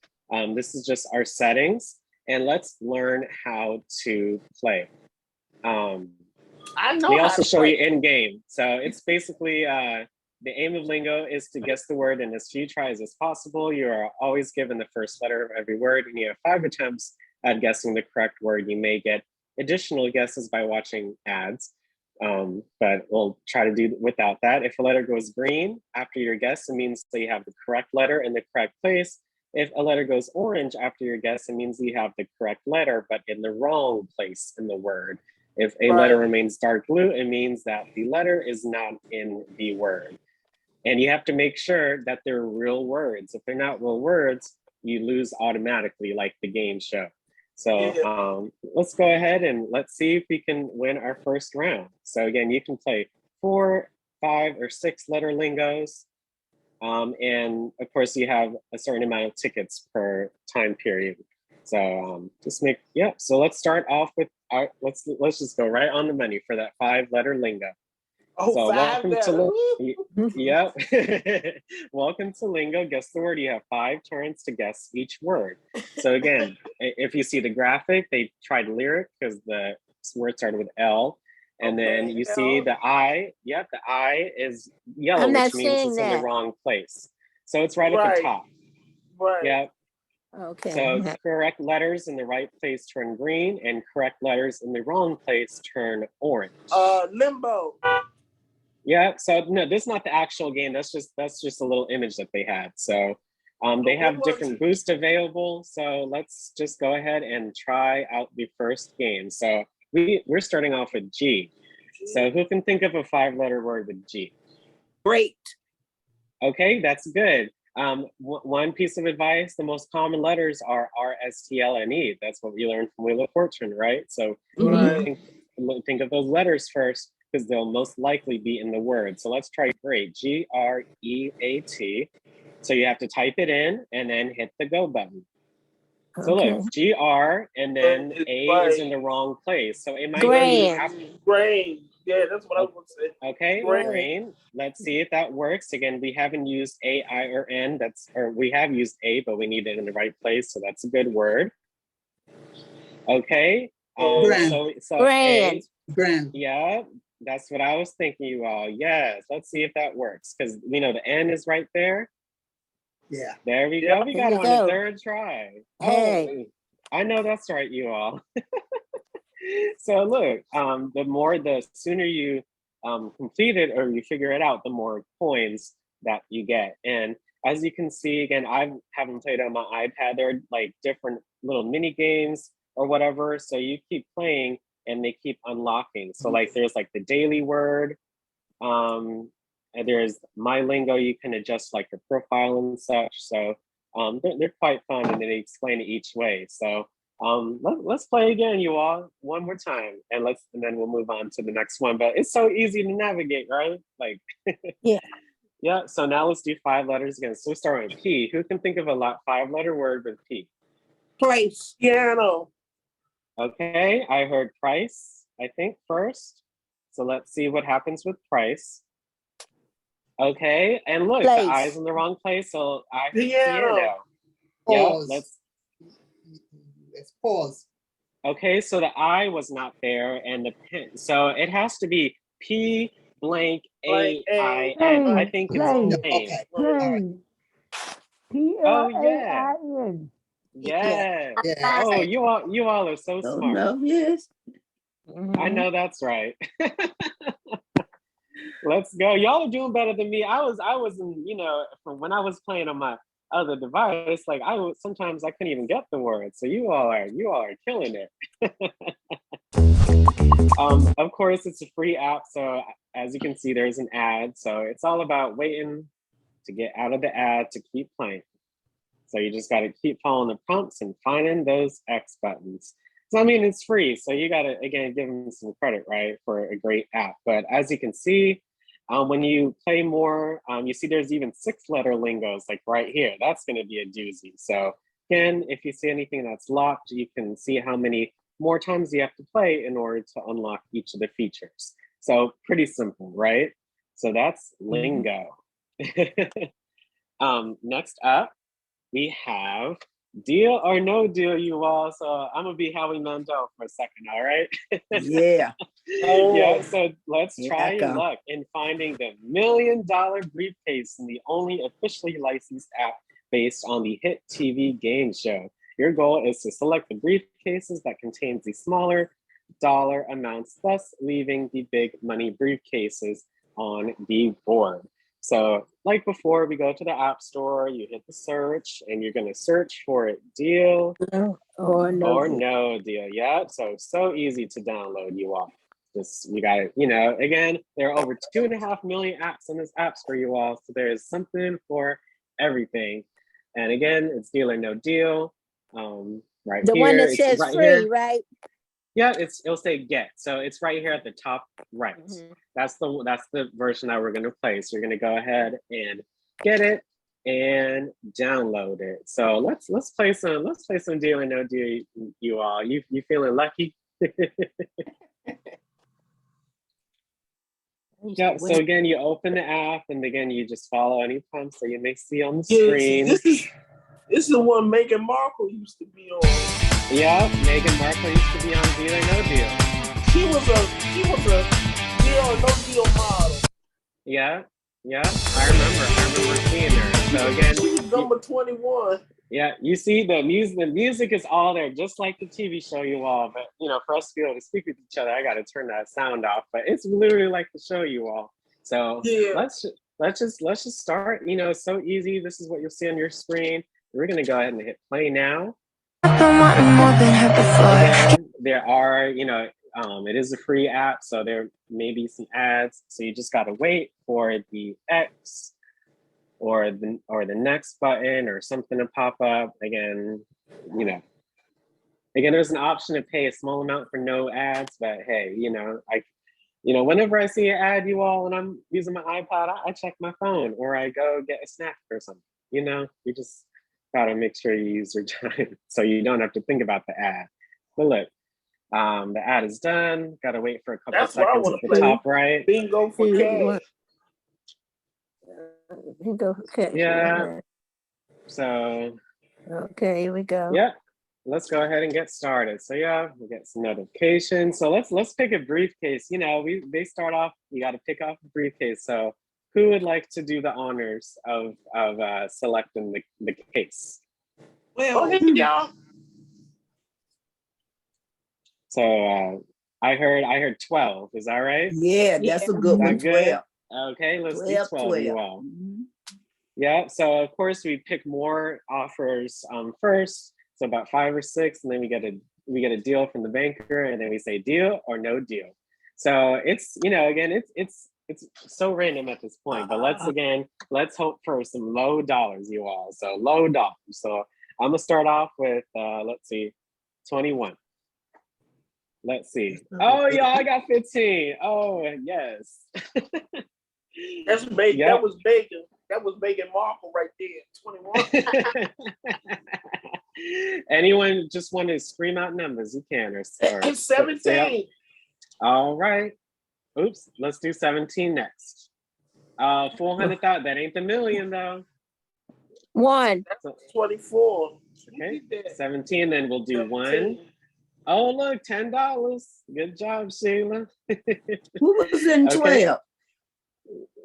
this is just our settings. And let's learn how to play. I know. We also show you in game. So it's basically the aim of Lingo is to guess the word in as few tries as possible. You are always given the first letter of every word, and you have 5 attempts at guessing the correct word. You may get additional guesses by watching ads. But we'll try to do without that. If a letter goes green after your guess, it means that you have the correct letter in the correct place. If a letter goes orange after your guess, it means you have the correct letter, but in the wrong place in the word. If a letter remains dark blue, it means that the letter is not in the word. And you have to make sure that they're real words. If they're not real words, you lose automatically, like the game show. So let's go ahead and let's see if we can win our first round. So again, you can play 4, 5, or 6 letter lingos. And of course you have a certain amount of tickets per time period. So so let's start off with let's just go right on the money for that 5-letter lingo. Oh, so welcome to yep. Welcome to Lingo. Guess the word. You have 5 turns to guess each word. So again, if you see the graphic, they tried lyric because the word started with L. And then you see the I. Yep, the I is yellow, which means it's in the wrong place. So it's right at the top. Right. Yep. Okay. So correct letters in the right place turn green, and correct letters in the wrong place turn orange. Limbo. Yeah, so no, this is not the actual game. That's just a little image that they had. So they have different boosts available. So let's just go ahead and try out the first game. So we're starting off with G. So who can think of a 5-letter word with G? Great. Okay, that's good. One piece of advice, the most common letters are R, S, T, L, and E. That's what we learned from Wheel of Fortune, right? So think of those letters first, because they'll most likely be in the word. So let's try great, G-R-E-A-T. So you have to type it in and then hit the go button. So look, G-R, and then A is in the wrong place. So it might be Grain. Yeah, that's what I was going to say. Okay, grain. Let's see if that works. Again, we haven't used A, I, or N. We have used A, but we need it in the right place. So that's a good word. Okay. Grand. Grand. Yeah, that's what I was thinking, you all. Yes, let's see if that works. Because we know the N is right there. Yeah. There we go. We got it on the 3rd try. Hey. Oh, I know that's right, you all. So look, the sooner you complete it or you figure it out, the more coins that you get. And as you can see, again, I haven't played on my iPad. There are like different little mini games or whatever. So you keep playing and they keep unlocking. So like there's like the daily word. And there's My Lingo. You can adjust like your profile and such. So they're quite fun, and they explain it each way. So let's play again, you all, one more time, and then we'll move on to the next one. But it's so easy to navigate, right? Like yeah. So now let's do 5 letters again. So we'll start with P. Who can think of a 5-letter word with P? Place. Piano. Okay, I heard price, I think, first. So let's see what happens with price. Okay, and look, the I's in the wrong place, so I heard piano. Pause. Yeah, Let's pause. Okay, so the I was not there, and the pen. So it has to be P blank A-I-N. I think it's plane. Okay. P-L-A-I-N. Yes. Oh, you all are so smart. No, yes. I know that's right. Let's go. Y'all are doing better than me. I was in, from when I was playing on my other device, like sometimes I couldn't even get the word. So you all are killing it. Of course, it's a free app. So as you can see, there's an ad. So it's all about waiting to get out of the ad to keep playing. So you just got to keep following the prompts and finding those X buttons. So, I mean, it's free. So you got to, again, give them some credit, right, for a great app. But as you can see, when you play more, you see there's even 6-letter lingos, like right here. That's going to be a doozy. So again, if you see anything that's locked, you can see how many more times you have to play in order to unlock each of the features. So pretty simple, right? So that's lingo. Next up, we have deal or no deal, you all. So I'm gonna be Howie Mandel for a second, all right? Yeah. Yeah, so let's try your luck in finding the $1 million briefcase in the only officially licensed app based on the hit TV game show. Your goal is to select the briefcases that contains the smaller dollar amounts, thus leaving the big money briefcases on the board. So like before, we go to the app store, you hit the search, and you're gonna search for a deal or no deal. Yeah, so easy to download, you all. Just, you got it, you know, again, there are over 2.5 million apps in this app store, you all. So there is something for everything. And again, it's deal or no deal. Right the here, one that it's says right free, here. right? Yeah, it'll say get. So it's right here at the top right. That's the version that we're gonna play. So you're gonna go ahead and get it and download it. So let's play some deal or no deal, you all. You feeling lucky? Yeah, so again, you open the app and again, you just follow any prompts that you may see on the screen. This is the one Meghan Markle used to be on. Yeah, Meghan Markle used to be on Deal or No Deal. She was a deal or no deal model. Yeah, I remember seeing her. So again, she's number 21. Yeah, you see the music is all there, just like the TV show, you all. But you know, for us to be able to speak with each other, I got to turn that sound off. But it's literally like the show, you all. So yeah. let's just start. You know, it's so easy. This is what you'll see on your screen. We're gonna go ahead and hit play now. Again, there are, you know, it is a free app, so there may be some ads. So you just gotta wait for the X or the next button or something to pop up. Again, you know, there's an option to pay a small amount for no ads, but hey, you know, whenever I see an ad, you all, and I'm using my iPad, I check my phone or I go get a snack or something. You know, you just gotta make sure you use your time so you don't have to think about the ad. But look, the ad is done. Gotta wait for a couple seconds at the top right. Bingo for cash. Yeah. So. Okay, here we go. Yeah. Let's go ahead and get started. So yeah, we get some notifications. So let's pick a briefcase. You know, they start off. You got to pick off a briefcase. So who would like to do the honors of selecting the case? Well, y'all. So I heard 12. Is that right? Yeah, that's a good one. 12. Okay, let's do 12. You all. Yeah. So of course we pick more offers first. So about 5 or 6, and then we get a deal from the banker, and then we say deal or no deal. So it's, you know, again, it's so random at this point. But let's hope for some low dollars, you all. So low dollars. So I'm gonna start off with let's see, 21. Let's see. Oh yeah, I got 15. Oh yes. That's Megan. Yep. That was Megan. That was Meghan Markle right there. 21. Anyone just want to scream out numbers? You can. Or it's 17. All right. Oops. Let's do 17 next. 400,000. That ain't the million though. 1. That's 24. Okay. 17. Then we'll do 17. 1. Oh look, $10. Good job, Sheila. Who was in 12?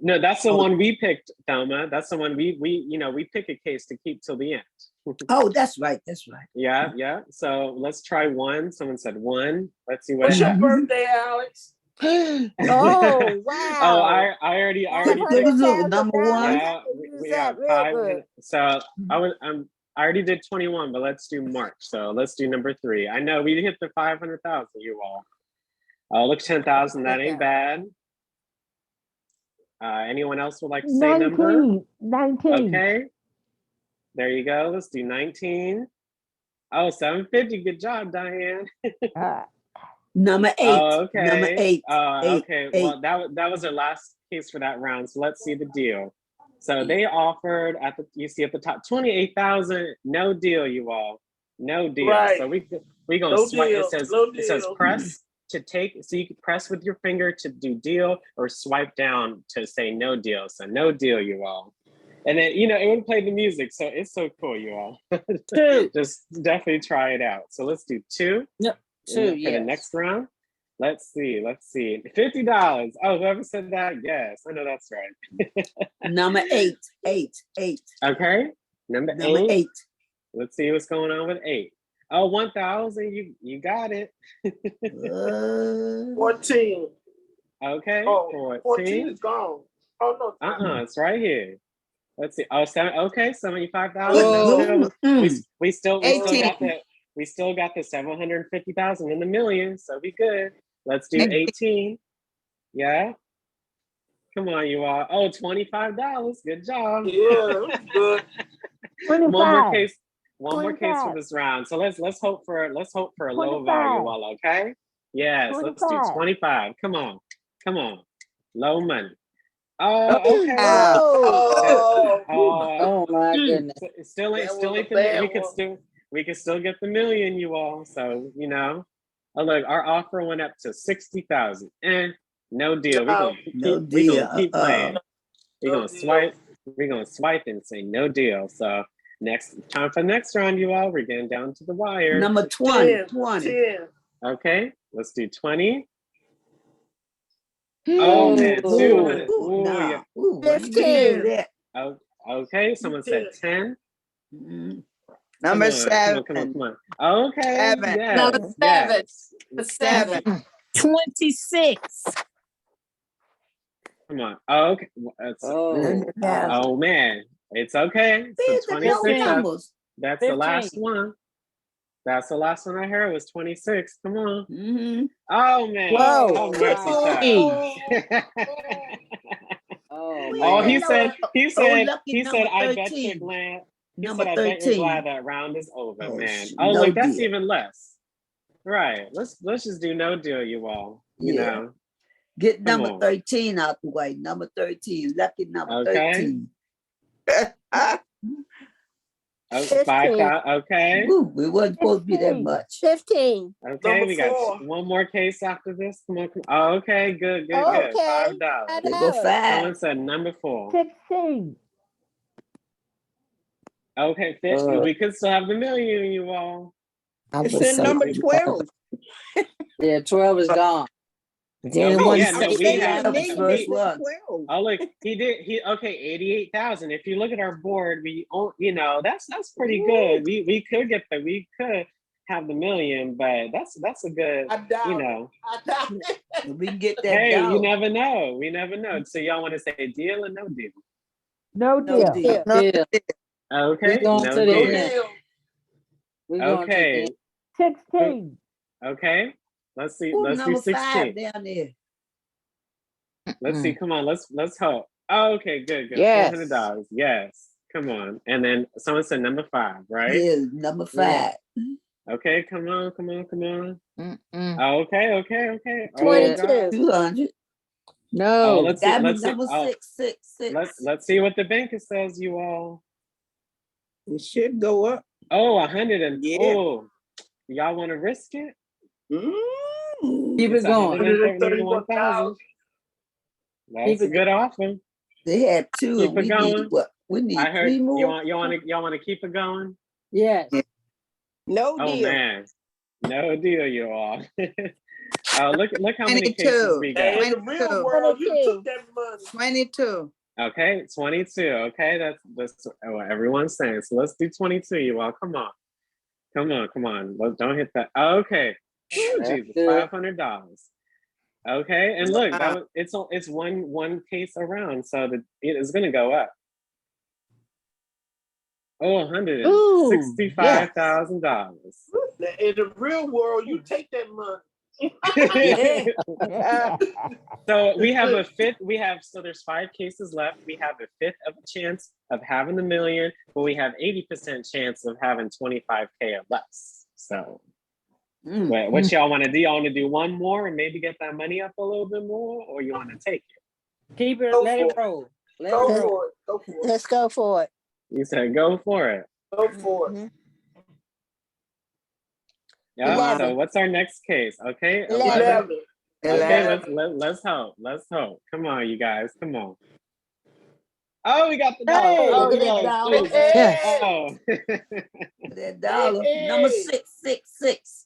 No, that's the one we picked, Thelma. That's the one we pick a case to keep till the end. Oh, that's right. Yeah. So let's try 1. Someone said 1. Let's see what. What's your birthday, Alex? Oh wow! Oh, I already picked number 1. Yeah, we have 5. So I already did 21, but let's do March. So let's do number 3. I know we hit the 500,000, you all. Oh, look, 10,000. That ain't bad. Anyone else would like to say 19, number? 19. Okay. There you go. Let's do 19. Oh, 750. Good job, Diane. Number 8. Oh, okay. Number 8. Okay. 8. Well, that was our last case for that round. So let's see the deal. So they offered you see at the top 28,000. No deal, you all. No deal. Right. So we gonna swipe. It says press to take. So you can press with your finger to do deal, or swipe down to say no deal. So no deal, you all. And then, you know, it would play the music. So it's so cool, you all. 2. Just definitely try it out. So let's do 2. Yep. 2, for the next round. Let's see. $50. Oh, whoever said that, yes. I know that's right. Number 8. 8. Okay. Number 8. Let's see what's going on with 8. Oh, 1,000. You got it. 14. Okay. Oh, 14 14. is gone. Oh no. It's right here. Let's see. Oh, okay, 75,000. Whoa. We still got 18. that. We still got the 750,000 in the million, so we good. Let's do 18. 18. Yeah. Come on, you all. Oh, $25. Good job. Yeah, that's good. 25. One more case for 25. this round. So let's hope for a low value, 25. all okay? Yes, let's do 25. 25. Come on. Low money. Oh, okay. Oh, Oh my goodness. It still ain't That was a the bad we could still get the million, you all. So oh look, our offer went up to 60,000. No deal. No We deal. gonna keep playing. We're No gonna deal. swipe. We're gonna swipe and say no deal. So time for the next round, you all. We're getting down to the wire. Number 20. 10. 20. 10. Okay, let's do 20. Oh man, 200. Ooh, Nah. yeah. Ooh, why you didn't 15. do that? Oh, okay, someone said 10. Mhm. Number Come seven. on. Okay. Seven. Yes. Number 7. Yes. The 7. 26. Come on. Oh, okay. Oh man. It's okay. So There's the no 26. numbers. That's the 15. last one. That's the last one I heard was 26. Come on. Mhm. Oh man. Whoa. Oh, mercy child. Oh Oh, my he God. said, lucky number I bet 13. you're glad. He Number said, I bet you're 13. glad that round is over, Oh, man. sh- Oh, no look, that's deal. even less. Right. Let's just do no deal, you all. You Yeah. know. Get Come number on. 13 out the way. Number 13. Lucky number Okay. 13. Oh, 15. 5,000. Okay. Woo, it wasn't supposed to be that 15. much. 15. Okay. Number We got 4. one more case after this. Come on. Oh, okay. Good. Okay. $5. There go $5. 5. Someone said number 4. 16. Okay. 50. We could still have the million, you all. It's in number 12. Yeah, 12 is gone. Then Okay, one yeah, no, we They have. got million first before one. 12. Oh look, he okay, 88,000. If you look at our board, that's pretty good. We could have the million, but that's a good, I doubt you it. know. I doubt it. We can get that Hey, down. you never know. We never know. So y'all want to say deal or no deal? No No deal. deal. No Yeah. Okay, We going no to the No deal. end. deal. We going to the Okay, end. 16. okay. Let's see. Ooh, Let's do number 5 16. down there. Let's see. Come on. Let's hope. Oh, okay, good. Yes. $400. Yes. Come on. And then someone said number 5, right? Yeah, number 5. Okay, come on. Mm-mm. Oh, okay. Oh, 22. God. 200. Oh, No. let's see. Diamond Let's see. number Oh, 666. let's see what the banker says, you all. It should go up. Oh, 100 and Yeah. oh, y'all want to risk it? Keep it It's going. 131,000. That's a good offer. They had 2 Keep and it we going. need what? We need I heard 3 more. y'all want to keep it going. Yes. No Oh deal. man, no deal, you all. Look how many 22. cases we Hey, got. in the real world, you 22. took that money. 22. Okay, 22. Okay, that's what everyone's saying. So let's do 22, you all. Come on. Don't hit that. Okay. Woo, That's Jesus, good. $500. Okay, and look, Wow. it's one case around, so it is going to go up. Oh, $165,000. Now, in the real world, you take that money. So we have a fifth. So there's 5 cases left. We have a fifth of a chance of having the million, but we have 80% chance of having 25K or less. So what y'all want to do? Y'all want to do one more and maybe get that money up a little bit more, or you want to take it? Keep it. Go Let for it it. roll. Let Go it roll. for it. Go for it. Let's go for it. You said go for it. Go for it. Mhm. Yeah. 11. So what's our next case? Okay. 11. 11. Okay. Let's hope. Let's hope. Come on, you guys. Come on. Oh, we got the dollar. Hey, Oh, look at that yes. dollar. Jesus. Yes. Oh. That dollar. Hey. Number 666.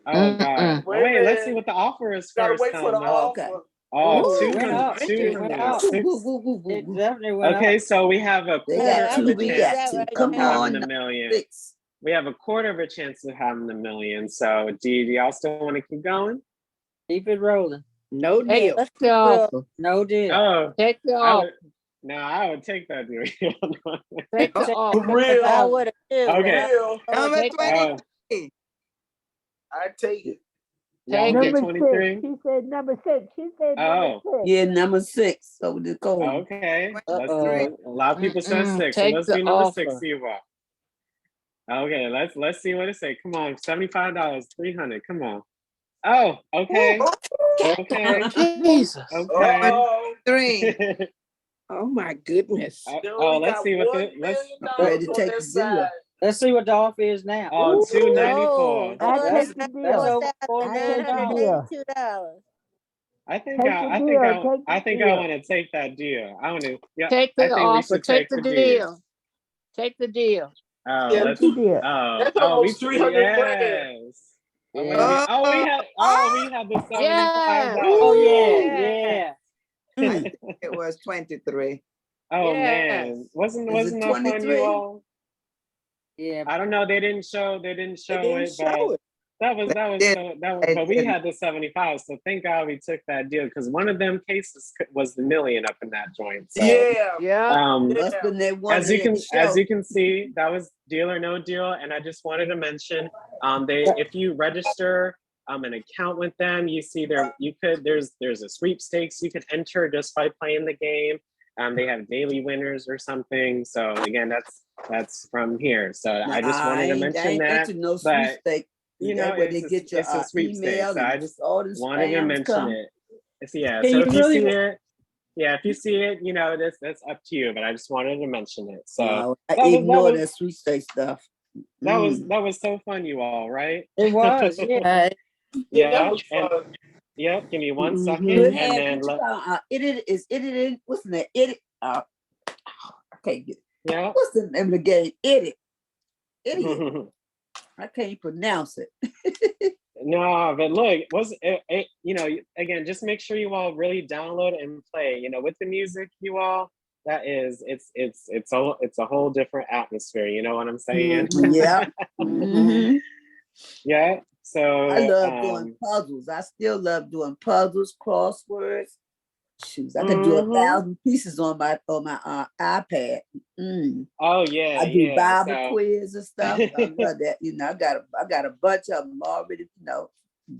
Oh God. Wait a Wait, let's minute. see what the offer is Gotta first. wait for the Tom. Okay. offer. Oh, Ooh, 200, went up. It went up. 206. It definitely went Okay, up. so we have a They quarter got of 2. a We chance got 2. right Come of now. having on. the Number million. 6. we have a quarter of a chance of having the million. So do y'all still want to keep going? Keep it rolling. No Hey, deal. let's The go. offer. No deal. Oh, Take the I offer. would. No, I would take that deal. Take the For offer. real. I would have too. but Okay. I Real. Number take the- 23. I take it. Y'all Take want it. 23? She said number 6. She said number Oh, 6. Yeah, number 6 over the code. okay. Let's Uh-oh. do. A lot of people said Mm-mm, 6, so take let's the do number 6. offer. See what. Okay, let's see what it say. Come on, $75, 300. Come on. Oh, okay. Okay. Jesus. Okay. Oh, 3. Oh my goodness. they Oh, only let's got see what $1 the let's. million Ready to on take their the deal. side. Let's see what the offer is now. Oh, Ooh, 294. I That's- take the that's deal. over $4 million. $4 I think Take I, the I think deal, I, take the I think I deal. want to take that deal. I want to. Yeah, Take I the think we offer. should Take take the the deal. Take the deal. Oh, Yeah, let's. Take the deal. Oh, That's oh, we. almost 300 grand. Yes. Oh, wait, Yeah. we had the $75. Oh, yeah, Yeah. yeah. I think it was 23. Oh Yes. man, wasn't Is it that fun, 23? you all? Yeah. I don't know. They didn't show They it, didn't but show it. that was They so that was. They But we didn't. had the 75, so thank God we took that deal because one of them cases was the million up in that joint. So Yeah. Yeah. Must been that one as you that can didn't show. see, that was Deal or No Deal, and I just wanted to mention, if you register an account with them, you see there's a sweepstakes you could enter just by playing the game. They have daily winners or something. So again, that's from here. So I just wanted to I mention ain't that. into no but, sweepstake. You know, That way they get your it's a sweepstakes. email So I and just all this wanted to spams mention come. it. So, yeah. Can So you if you really- see it, yeah, if you see it, you know, that's up to you. But I just wanted to mention it. So No, I that ignore was- that sweepstake stuff. that was so fun, you all, right? It was, yeah. Yeah, that Yeah. was And fun. yep. Give me one Mhm. second, Good and hand, then it what's the name? I can't get yeah. what's the name of the game? Idiot. I can't pronounce it. No, but look, you know, again, just make sure you all really download and play. You know, with the music, you all, that is, it's a whole different atmosphere. You know what I'm saying? Yeah. Mhm. Yeah. So I love doing puzzles. I still love doing puzzles, crosswords. Shoes, I can do 1,000 pieces on my iPad. Oh yeah, I do Bible so, quiz and stuff. I love that. You know, I got a bunch of them already. You know,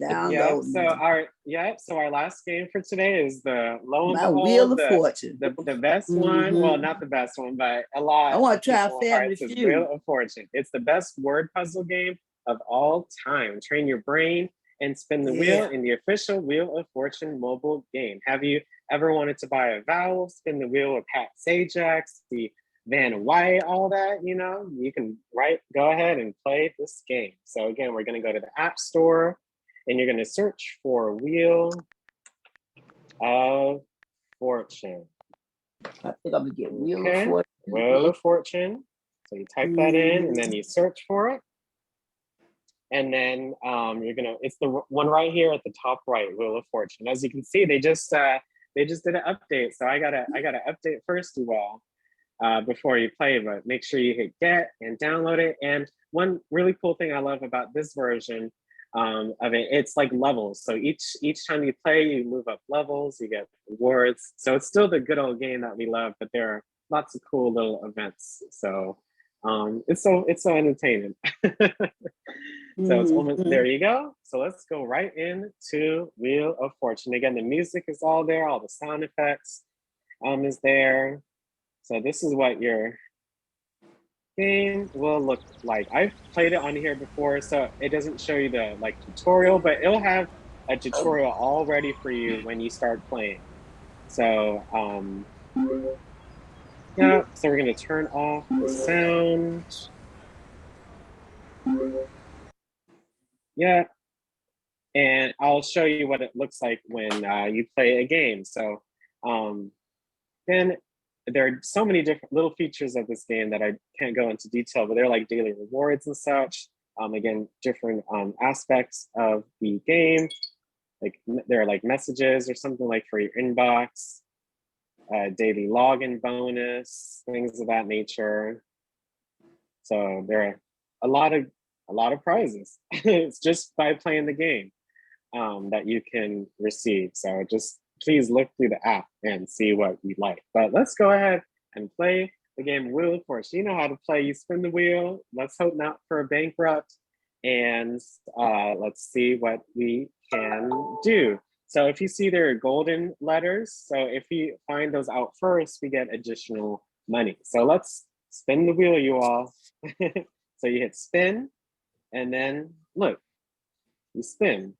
download. So our last game for today is the lo and My behold, Wheel of Fortune. the best one. Well, not the best one, but a lot. I want of to try people's Family hearts is Feud. Wheel of Fortune. It's the best word puzzle game of all time. Train your brain and spin the wheel in the official Wheel of Fortune mobile game. Have you ever wanted to buy a vowel, spin the wheel with Pat Sajak, the Van White, all that? You know, you can go ahead and play this game. So again, we're going to go to the App Store, and you're going to search for Wheel of Fortune. I think I'm gonna get Wheel Okay. of Fortune. Wheel of Fortune. So you type that in, and then you search for it. And then it's the one right here at the top right, Wheel of Fortune. As you can see, they just did an update. So I gotta update first as well before you play, but make sure you hit get and download it. And one really cool thing I love about this version of it, it's like levels. So each time you play, you move up levels, you get rewards. So it's still the good old game that we love, but there are lots of cool little events. So it's so entertaining. So it's almost there. You go. So let's go right into Wheel of Fortune. Again, the music is all there, all the sound effects is there. So this is what your game will look like. I've played it on here before, so it doesn't show you the tutorial, but it'll have a tutorial all ready for you when you start playing. So yeah, so we're gonna turn off the sound. Yeah, and I'll show you what it looks like when you play a game. So then there are so many different little features of this game that I can't go into detail, but they're like daily rewards and such. Again, different aspects of the game. Like there are like messages or something like for your inbox, daily login bonus, things of that nature. So there a lot of prizes. It's just by playing the game that you can receive. So just please look through the app and see what you like. But let's go ahead and play the game Wheel of Fortune. You know how to play. You spin the wheel. Let's hope not for a bankrupt. And let's see what we can do. So if you see there are golden letters, so if you find those out first, we get additional money. So let's spin the wheel, you all. So you hit spin, and then look, you spin.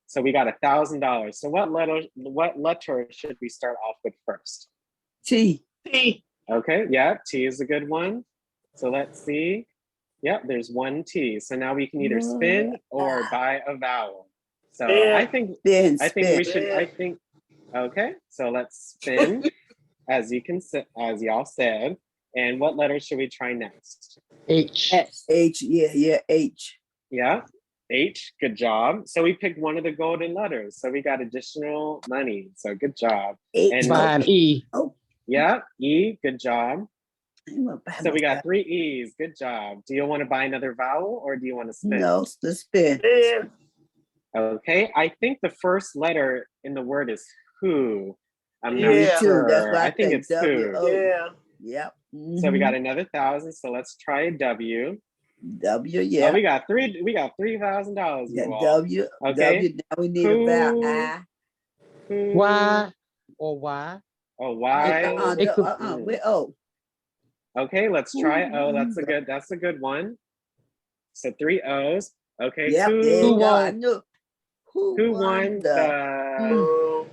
So we got $1,000. So what letter should we start off with first? T. T. Okay, yeah, T is a good one. So let's see. Yep, there's one T. So now we can either spin or buy a vowel. So Yeah. I think we should. Okay. So let's spin, as y'all said. And what letter should we try next? H. H. Yeah. H. Yeah, H. Good job. So we picked one of the golden letters. So we got additional money. So good job. H. And Fine. E. Oh. yeah, E. Good job. So we got that. 3 E's. Good job. Do you want to buy another vowel or do you want to spin? No, the spin. Yeah. Okay. I think the first letter in the word is who. I'm Yeah. not Me too. sure. That's what I think it's who. W-O. Yeah. Yep. So we got another 1,000. So let's try a W. W. Oh, Yeah. we got $3,000. Yeah, You all. W. Okay. W. Now we need a vowel. I. Who? Y or Y. Oh, Y. It could- With O. Okay, let's try O. That's a good one. So 3 O's. Okay. Yep. Who There you go. I won? knew. who won the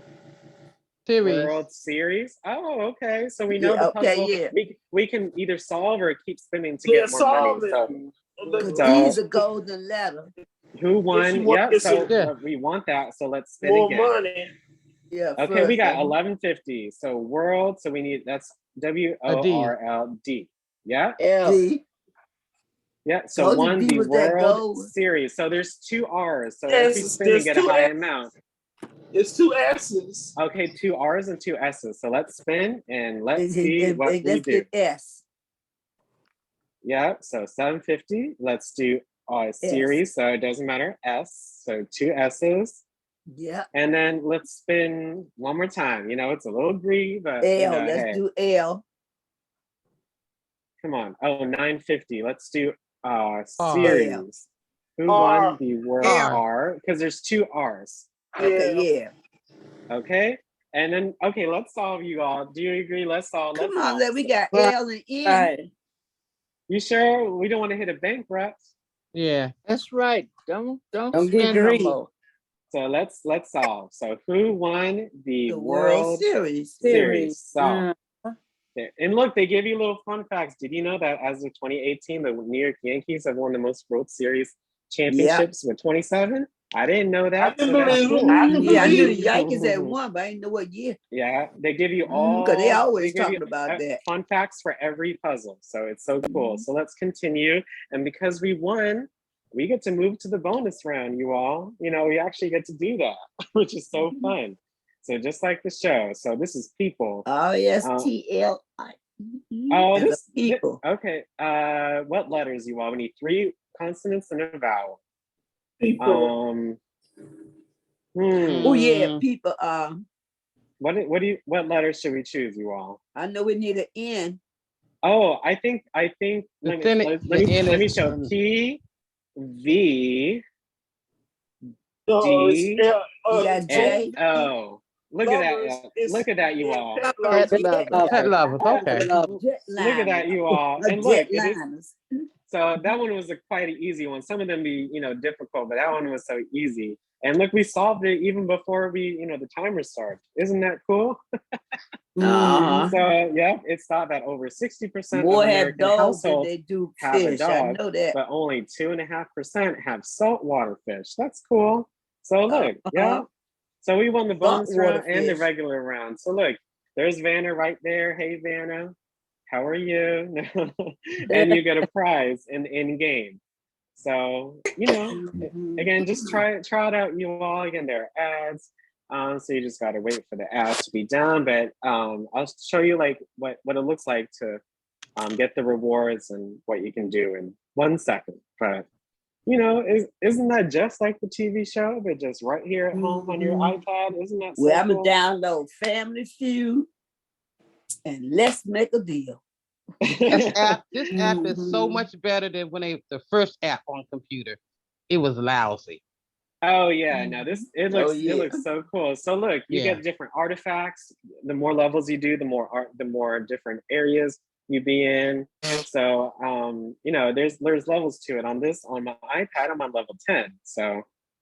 Series. World Series? Oh, okay. So we know Yeah, the okay, puzzle. yeah. We can either solve or keep spinning to Yeah, get more solve money. it. So Because So- E's a golden letter. who won? you want Yeah, this so in- we want that. So let's spin More again. money. Yeah. Okay, we got first. 1150. So world, so we need that's WORLD. Yeah? L. D. Yeah. So Told you won D the was that World gold. Series. So there's 2 R's. So Yes, if we spin and there's get a 2 high S's. amount. It's 2 S's. Okay, 2 R's and 2 S's. So let's spin and let's And- see and- what and we let's do. get S. Yeah, so 750. Let's do a series, so it doesn't matter. S, so 2 S's. Yeah. And then let's spin one more time. You know, it's a little greedy, but you L. know, Let's hey, do L. come on. Oh, 950. Let's do R. series. Who R. won the World R. R? Because there's 2 R's. Okay. Yeah. Okay. And then okay, let's solve you all. Do you agree? Let's solve. Come let's on. solve. We got Right. L and N. Right. You sure? We don't want to hit a bankrupt. Yeah. That's right. Don't Don't get spend no greedy. more. So let's solve. So who won the The World World Series. Series? So Uh, and look, they give you little fun facts. Did you know that as of 2018, the New York Yankees have won the most World Series championships with 27? I didn't know that. I can so that's believe it. cool. I can Yeah, I knew the believe it. Yankees had won, but I didn't know what year. Yeah, they give you all. Because they always give you, talking about that. Fun facts for every puzzle. So it's so cool. So let's continue. And because we won, we get to move to the bonus round, you all. You know, we actually get to do that, which is so fun. So just like the show. So this is people. R-S-T-L-I. Oh, As a this people. Okay. What letters you all? We need 3 consonants and a vowel. People. Oh yeah, people. What letters should we choose, you all? I know we need an N. Oh, I think let me show is- P V No, it's D L- You got J. and O. Look at Lovers. that. It's- Look at that, you all. Pet Pet lovers. lovers. Pet lovers. Okay. Jet Look at that, you all. A And look, jet it is, liners. so that one was quite an easy one. Some of them be, difficult, but that one was so easy. And look, we solved it even before the timer started. Isn't that cool? Uh-huh. So yeah, it's thought that over 60% of More have American dogs than households they do have a fish. I dog, know that. but only 2.5% have saltwater fish. That's cool. So look, yeah. So we won the bonus Saltwater round and the fish. regular round. So look, there's Vanna right there. Hey Vanna, how are you? And you get a prize in game. So again, just try it out, you all. Again, there are ads. So you just gotta wait for the ads to be done. But I'll show you like what it looks like to get the rewards and what you can do 1 second. But isn't that just like the TV show, but just right here at home on your iPad? Isn't that so Well, I'm cool? gonna download Family Feud and Let's Make a Deal. This app is so much better than when the first app on computer. It was lousy. Oh yeah, no, it looks so cool. So look, you Yeah. get different artifacts. The more levels you do, the more different areas you be in. So there's levels to it. On my iPad, I'm on level 10,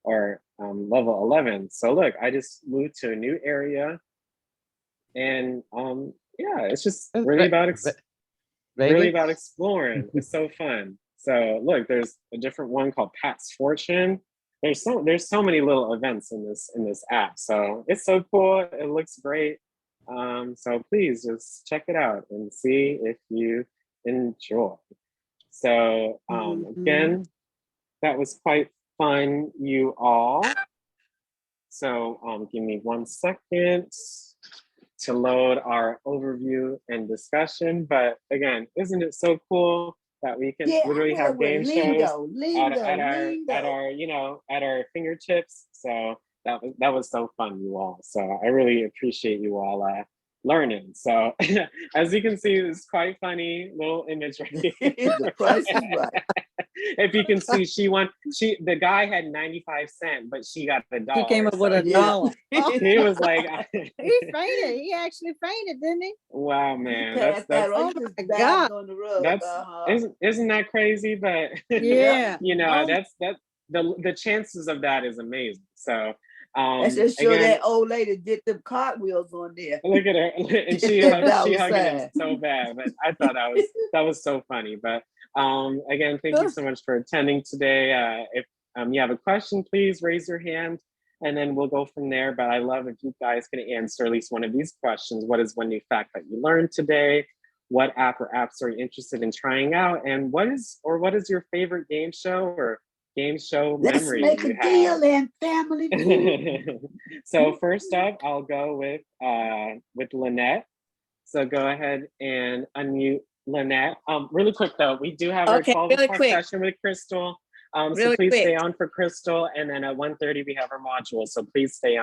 or level 11. So look, I just moved to a new area, and it's just really about exploring. It's so fun. So look, there's a different one called Pat's Fortune. There's so many little events in this app. So it's so cool. It looks great. So please just check it out and see if you enjoy. So again, that was quite fun, you all. So give me 1 second to load our overview and discussion. But again, isn't it so cool that we can literally have game shows at our fingertips? So that was so fun, you all. So I really appreciate you all learning. So as you can see, it's quite funny little image right here. The price is right. If you can see, the guy had 95 cents, but she got $1. He came up with $1. He was like, He fainted. He actually fainted, didn't he? wow, man. That's oh my God. on the road. Isn't that crazy? But Yeah. that's the chances of that is amazing. So let's just show that old lady did the cartwheels on there. Look at her, and she hugged him so bad. But I thought that was so funny. But again, thank you so much for attending today. If you have a question, please raise your hand, and then we'll go from there. But I love if you guys can answer at least one of these questions. What is one new fact that you learned today? What app or apps are you interested in trying out? And what is your favorite game show or game show memory? Let's make a deal and Family Feud. So first up, I'll go with Lynette. So go ahead and unmute Lynette. Really quick though, we do have our 12 o'clock session with Crystal. So please stay on for Crystal, and then at 1:30 we have our module. So please stay on.